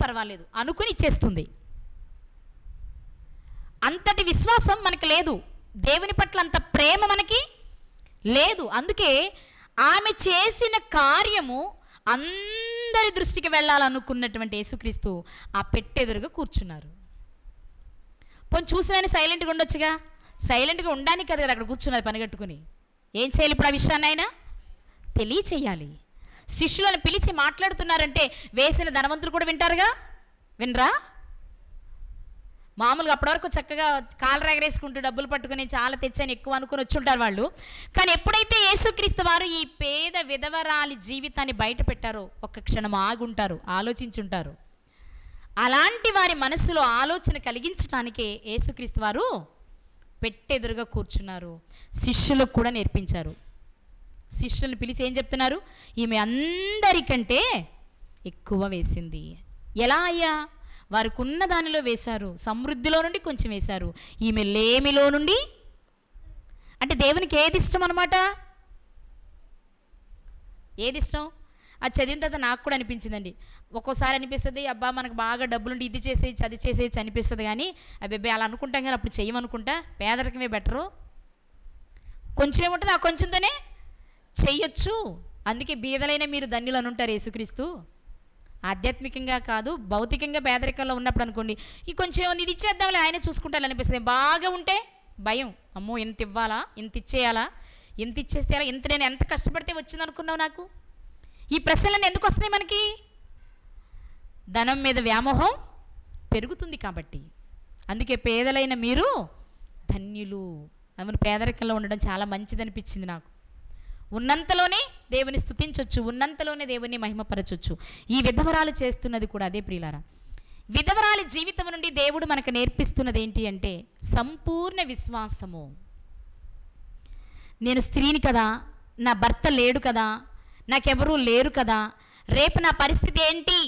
పర్వాలేదు అనుకుని ఇచ్చేస్తుంది. అంతటి విశ్వాసం మనకి లేదు, దేవుని పట్ల అంత ప్రేమ మనకి లేదు. అందుకే ఆమె చేసిన కార్యము అందరి దృష్టికి వెళ్ళాలనుకున్నటువంటి యేసుక్రీస్తు ఆ పెట్టెదురుగా కూర్చున్నారు. పోనీ చూసిన సైలెంట్గా ఉండొచ్చుగా. సైలెంట్గా ఉండడానికి కదా అక్కడ కూర్చున్నారు పనిగట్టుకుని. ఏం చేయాలి ఇప్పుడు? ఆ విషయాన్ని ఆయన తెలియచేయాలి. శిష్యులను పిలిచి మాట్లాడుతున్నారంటే వేసిన ధనవంతులు కూడా వింటారుగా, వినరా? మామూలుగా అప్పటివరకు చక్కగా కాలు ఎగరేసుకుంటూ డబ్బులు పట్టుకుని చాలా తెచ్చని ఎక్కువ అనుకుని వచ్చి ఉంటారు వాళ్ళు. కానీ ఎప్పుడైతే యేసుక్రీస్తు వారు ఈ పేద విధవరాలి జీవితాన్ని బయట పెట్టారో ఒక్క క్షణం ఆగుంటారు, ఆలోచించుంటారు. అలాంటి వారి మనసులో ఆలోచన కలిగించడానికే యేసుక్రీస్తు వారు పెట్టెదురుగా కూర్చున్నారు. శిష్యులకు కూడా నేర్పించారు. శిష్యులను పిలిచి ఏం చెప్తున్నారు? ఈమె అందరికంటే ఎక్కువ వేసింది. ఎలా అయ్యా? వారికి ఉన్న దానిలో వేశారు, సమృద్ధిలో నుండి కొంచెం వేశారు, ఈమె లేమిలో నుండి. అంటే దేవునికి ఏది ఇష్టం అనమాట? ఏది ఇష్టం? అది చదివిన తర్వాత నాకు కూడా అనిపించిందండి. ఒక్కోసారి అనిపిస్తుంది, అబ్బా మనకు బాగా డబ్బులుండి ఇది చేసేయచ్చు అది చేసేయచ్చు అనిపిస్తుంది. కానీ అబ్బాయి అలా అనుకుంటాం, కానీ అప్పుడు చెయ్యమనుకుంటా. పేదరికమే బెటరు. కొంచెం ఏముంటుంది, ఆ కొంచెంతోనే చెయ్యొచ్చు. అందుకే బీదలైన మీరు ధన్యులు అని ఉంటారు యేసుక్రీస్తు. ఆధ్యాత్మికంగా కాదు, భౌతికంగా పేదరికంలో ఉన్నప్పుడు అనుకోండి, ఈ కొంచెం ఇది ఇచ్చేద్దాంలే ఆయన చూసుకుంటారు అనిపిస్తుంది. బాగా ఉంటే భయం, అమ్మో ఎంత ఇవ్వాలా, ఎంత ఇచ్చేయాలా, ఎంత ఇచ్చేస్తే ఇంత నేను ఎంత కష్టపడితే వచ్చింది అనుకున్నావు. నాకు ఈ ప్రశ్నలన్నీ ఎందుకు వస్తున్నాయి? మనకి ధనం మీద వ్యామోహం పెరుగుతుంది కాబట్టి. అందుకే పేదలైన మీరు ధన్యులు. అవును, పేదరికంలో ఉండడం చాలా మంచిది అనిపించింది నాకు. ఉన్నంతలోనే దేవుని స్తుతించవచ్చు, ఉన్నంతలోనే దేవుని మహిమపరచవచ్చు. ఈ విధవరాలు చేస్తున్నది కూడా అదే ప్రియులారా. విధవరాలి జీవితం నుండి దేవుడు మనకు నేర్పిస్తున్నది ఏంటి అంటే సంపూర్ణ విశ్వాసము. నేను స్త్రీని కదా, నా భర్త లేడు కదా, నాకెవరూ లేరు కదా, రేపు నా పరిస్థితి ఏంటి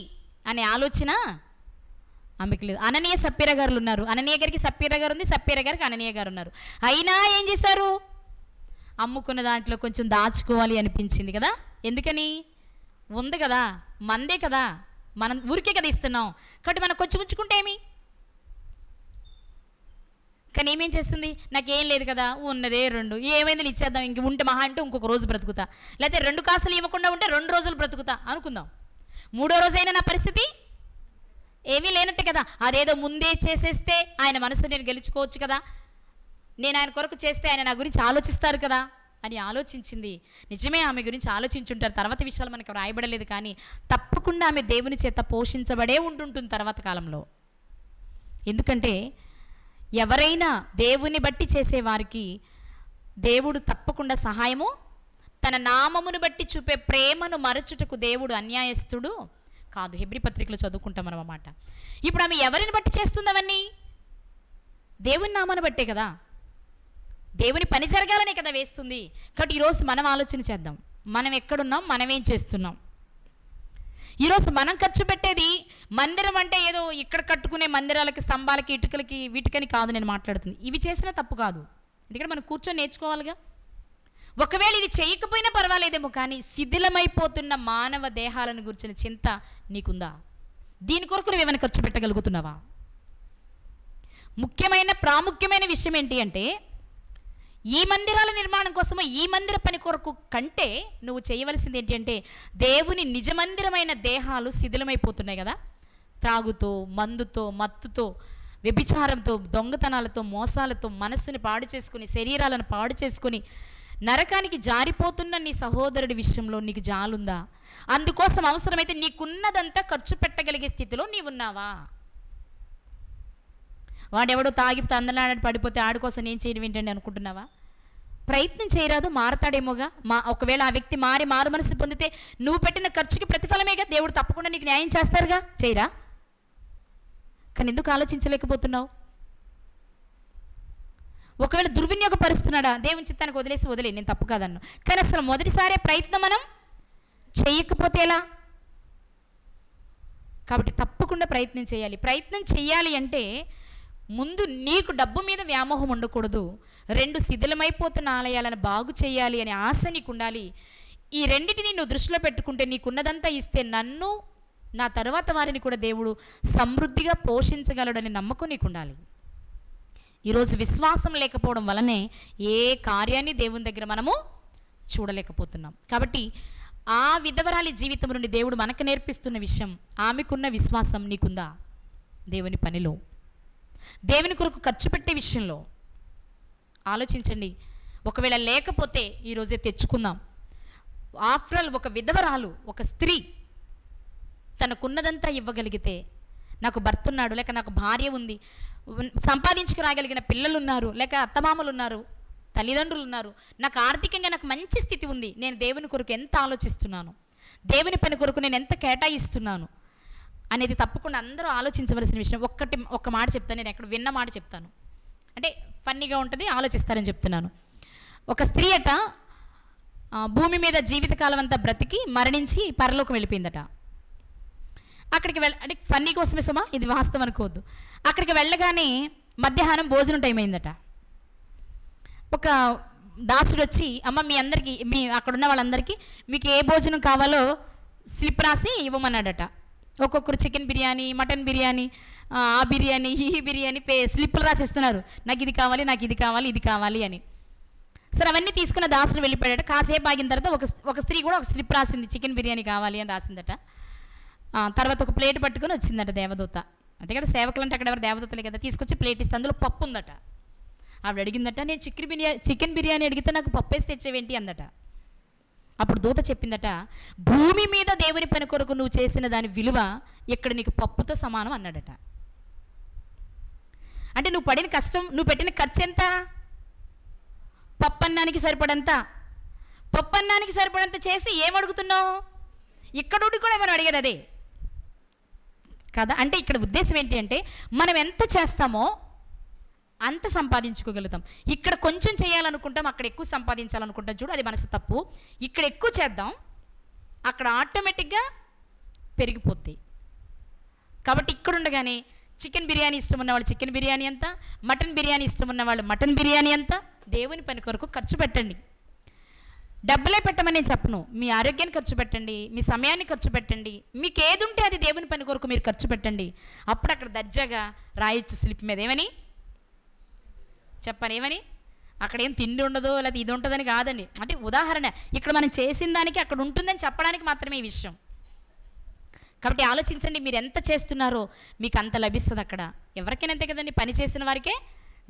అనే ఆలోచన ఆమెకు లేదు. అననీయ సప్పీర గారు ఉన్నారు. అననీయ గారికి సప్పీర గారు ఉంది, సప్పీర గారికి అననీయ గారు ఉన్నారు. అయినా ఏం చేశారు? అమ్ముకున్న దాంట్లో కొంచెం దాచుకోవాలి అనిపించింది కదా. ఎందుకని? ఉంది కదా, మందే కదా, మనం ఊరికే కదా ఇస్తున్నాం కాబట్టి మనం కొంచెం ఉంచుకుంటే ఏమి. కానీ ఏమేం చేస్తుంది? నాకేం లేదు కదా, ఉన్నదే 2, ఏమైంది ఇచ్చేద్దాం, ఇంక ఉంటే మహా అంటే ఇంకొక రోజు బ్రతుకుతా, లేకపోతే 2 కాసులు ఇవ్వకుండా ఉంటే 2 రోజులు బ్రతుకుతా అనుకుందాం. 3వ రోజైనా నా పరిస్థితి ఏమీ లేనట్టే కదా. అదేదో ముందే చేసేస్తే ఆయన మనసు నేను గెలుచుకోవచ్చు కదా, నేను ఆయన కొరకు చేస్తే ఆయన నా గురించి ఆలోచిస్తారు కదా అని ఆలోచించింది. నిజమే, ఆమె గురించి ఆలోచించుంటారు. తర్వాత విషయాలు మనకు రాయబడలేదు, కానీ తప్పకుండా ఆమె దేవుని చేత పోషించబడే ఉంటుంటుంది తర్వాత కాలంలో. ఎందుకంటే ఎవరైనా దేవుని బట్టి చేసేవారికి దేవుడు తప్పకుండా సహాయము, తన నామమును బట్టి చూపే ప్రేమను మరచుటకు దేవుడు అన్యాయస్తుడు కాదు. హెబ్రీ పత్రికలో చదువుకుంటాం మనం అన్నమాట. ఇప్పుడు ఆమె ఎవరిని బట్టి చేస్తుందవన్నీ? దేవుని నామాన్ని బట్టే కదా, దేవుని పని జరగాలనే కదా వేస్తుంది. కాబట్టి ఈరోజు మనం ఆలోచన చేద్దాం, మనం ఎక్కడున్నాం, మనం ఏం చేస్తున్నాం. ఈరోజు మనం ఖర్చు పెట్టేది మందిరం అంటే ఏదో ఇక్కడ కట్టుకునే మందిరాలకి, స్తంభాలకి, ఇటుకలకి, వీటికని కాదు నేను మాట్లాడుతుంది. ఇవి చేసినా తప్పు కాదు, ఎందుకంటే మనం కూర్చొని నేర్చుకోవాలిగా. ఒకవేళ ఇది చేయకపోయినా పర్వాలేదేమో, కానీ శిథిలమైపోతున్న మానవ దేహాలను గురించిన చింత నీకుందా? దీని కొరకు నువ్వు ఏమైనా ఖర్చు పెట్టగలుగుతున్నావా? ప్రాముఖ్యమైన విషయం ఏంటి అంటే ఈ మందిరాల నిర్మాణం కోసమో ఈ మందిర పని కొరకు కంటే నువ్వు చేయవలసింది ఏంటి అంటే దేవుని నిజ మందిరమైన దేహాలు శిథిలమైపోతున్నాయి కదా. త్రాగుతో, మందుతో, మత్తుతో, వ్యభిచారంతో, దొంగతనాలతో, మోసాలతో మనస్సుని పాడు చేసుకుని, శరీరాలను పాడు చేసుకుని నరకానికి జారిపోతున్న నీ సహోదరుడి విషయంలో నీకు జాలుందా? అందుకోసం అవసరమైతే నీకున్నదంతా ఖర్చు పెట్టగలిగే స్థితిలో నీవున్నావా? వాడెవడో తాగి తందలాడి పడిపోతే ఆడి కోసం నేను చేయడం ఏంటండి అనుకుంటున్నావా? ప్రయత్నం చేయరాదు, మారతాడేమోగా. ఒకవేళ ఆ వ్యక్తి మారు మనసు పొందితే నువ్వు పెట్టిన ఖర్చుకి ప్రతిఫలమేగా, దేవుడు తప్పకుండా నీకు న్యాయం చేస్తారుగా. చేయరా? కానీ ఎందుకు ఆలోచించలేకపోతున్నావు? ఒకవేళ దుర్వినియోగపరుస్తున్నాడా, దేవుని చిత్తానికి వదిలే నేను తప్పు కాదన్ను. కానీ అసలు మొదటిసారే ప్రయత్నం మనం చేయకపోతే ఎలా? కాబట్టి తప్పకుండా ప్రయత్నం చేయాలి. ప్రయత్నం చేయాలి అంటే ముందు నీకు డబ్బు మీద వ్యామోహం ఉండకూడదు. 2 శిథిలమైపోతున్న ఆలయాలను బాగు చేయాలి అనే ఆశ నీకు ఉండాలి. ఈ రెండిటిని నువ్వు దృష్టిలో పెట్టుకుంటే నీకున్నదంతా ఇస్తే నన్ను, నా తర్వాత వారిని కూడా దేవుడు సమృద్ధిగా పోషించగలడని నమ్మకం నీకు ఉండాలి. ఈరోజు విశ్వాసం లేకపోవడం వలనే ఏ కార్యాన్ని దేవుని దగ్గర మనము చూడలేకపోతున్నాం. కాబట్టి ఆ విధవరాలి జీవితం నుండి దేవుడు మనకు నేర్పిస్తున్న విషయం, ఆమెకున్న విశ్వాసం నీకుందా? దేవుని పనిలో, దేవుని కొరకు ఖర్చు పెట్టే విషయంలో ఆలోచించండి. ఒకవేళ లేకపోతే ఈరోజే తెచ్చుకుందాం. ఆఫ్టర్ ఆల్ ఒక విధవరాలు, ఒక స్త్రీ తనకున్నదంతా ఇవ్వగలిగితే, నాకు భర్త ఉన్నాడు, లేక నాకు భార్య ఉంది, సంపాదించుకురాగలిగిన పిల్లలు ఉన్నారు, లేక అత్తమామలు ఉన్నారు, తల్లిదండ్రులు ఉన్నారు, నాకు ఆర్థికంగా నాకు మంచి స్థితి ఉంది, నేను దేవుని కొరకు ఎంత ఆలోచిస్తున్నాను, దేవుని పని కొరకు నేను ఎంత కేటాయిస్తున్నాను అనేది తప్పకుండా అందరూ ఆలోచించవలసిన విషయం. ఒక్క మాట చెప్తాను, నేను ఎక్కడ విన్న మాట చెప్తాను, అంటే ఫన్నీగా ఉంటుంది, ఆలోచిస్తారని చెప్తున్నాను. ఒక స్త్రీ అట భూమి మీద జీవితకాలం అంతా బ్రతికి మరణించి పరలోకం వెళ్ళిపోయిందట. అక్కడికి అంటే ఫన్నీ కోసమే సుమా, ఇది వాస్తవం అనుకోవద్దు. అక్కడికి వెళ్ళగానే మధ్యాహ్నం భోజనం టైం అయిందట. ఒక దాసుడు వచ్చి, అమ్మ మీ అందరికీ, మీ అక్కడున్న వాళ్ళందరికీ మీకు ఏ భోజనం కావాలో స్లిప్ రాసి ఇవ్వమన్నాడట. ఒక్కొక్కరు చికెన్ బిర్యానీ, మటన్ బిర్యానీ, ఆ బిర్యానీ, ఈ బిర్యానీ స్లిప్పులు రాసిస్తున్నారు, నాకు ఇది కావాలి, నాకు ఇది కావాలి, ఇది కావాలి అని. సరే అవన్నీ తీసుకున్న దాసుడు వెళ్ళిపోయాడట. కాసేపు ఆగిన తర్వాత ఒక స్త్రీ కూడా ఒక స్లిప్ రాసింది, చికెన్ బిర్యానీ కావాలి అని రాసిందట. తర్వాత ఒక ప్లేట్ పట్టుకొని వచ్చిందట దేవదూత. అంతే కదా, సేవకులు అంటే అక్కడ ఎవరు దేవదూతలే కదా. తీసుకొచ్చి ప్లేట్ ఇస్తే అందులో పప్పు ఉందట. ఆవిడ అడిగిందట, నేను చికెన్ బిర్యానీ అడిగితే నాకు పప్పు వేసి తెచ్చేవేంటి అందట. అప్పుడు దూత చెప్పిందట, భూమి మీద దేవుని పని కొరకు నువ్వు చేసిన దాని విలువ ఇక్కడ నీకు పప్పుతో సమానం అన్నాడట. అంటే నువ్వు పడిన కష్టం, నువ్వు పెట్టిన ఖర్చు ఎంత? పప్పన్నానికి సరిపడంత. పప్పన్నానికి సరిపడంత చేసి ఏమడుగుతున్నావు? ఇక్కడ కూడా మనం అడిగేది అదే కదా. అంటే ఇక్కడ ఉద్దేశం ఏంటి అంటే, మనం ఎంత చేస్తామో అంత సంపాదించుకోగలుగుతాం. ఇక్కడ కొంచెం చేయాలనుకుంటాం, అక్కడ ఎక్కువ సంపాదించాలనుకుంటాం. చూడు, అది మనసు తప్పు. ఇక్కడ ఎక్కువ చేద్దాం, అక్కడ ఆటోమేటిక్గా పెరిగిపోద్ది. కాబట్టి ఇక్కడ ఉండగానే చికెన్ బిర్యానీ ఇష్టం ఉన్నవాళ్ళు చికెన్ బిర్యానీ అంతా, మటన్ బిర్యానీ ఇష్టం ఉన్నవాళ్ళు మటన్ బిర్యానీ అంతా. దేవుని పని కొరకు ఖర్చు పెట్టండి. డబ్బులే పెట్టమని నేను చెప్పను, మీ ఆరోగ్యాన్ని ఖర్చు పెట్టండి, మీ సమయాన్ని ఖర్చు పెట్టండి, మీకు ఏది ఉంటే అది దేవుని పని కొరకు మీరు ఖర్చు పెట్టండి. అప్పుడు అక్కడ దర్జాగా రాయొచ్చు స్లిప్ మీద. ఏమని చెప్పాను? ఏమని? అక్కడ ఏం తిండి ఉండదు, లేదా ఇది ఉంటుందని కాదండి. అంటే ఉదాహరణ, ఇక్కడ మనం చేసిన దానికి అక్కడ ఉంటుందని చెప్పడానికి మాత్రమే ఈ విషయం. కాబట్టి ఆలోచించండి, మీరు ఎంత చేస్తున్నారో మీకు అంత లభిస్తుంది అక్కడ. ఎవరికైనా అంతే కదండి, పని చేసిన వారికే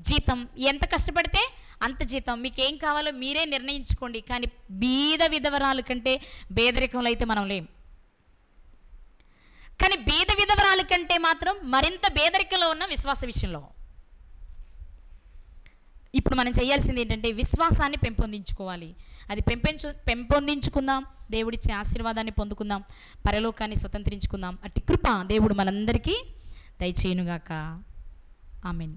జీతం. ఎంత కష్టపడితే అంత జీతం. మీకు ఏం కావాలో మీరే నిర్ణయించుకోండి. కానీ బీద విధవరాలు కంటే పేదరికంలో అయితే మనం లేం. కానీ బీద విధవరాలు కంటే మాత్రం మరింత పేదరికంలో ఉన్న విశ్వాస విషయంలో. ఇప్పుడు మనం చేయాల్సింది ఏంటంటే విశ్వాసాన్ని పెంపొందించుకోవాలి. అది పెంపొందించుకుందాం, దేవుడిచ్చే ఆశీర్వాదాన్ని పొందుకుందాం, పరలోకాన్ని స్వతంత్రించుకుందాం. అట్టి కృప దేవుడు మనందరికీ దయచేయునుగాక. ఆమేన్.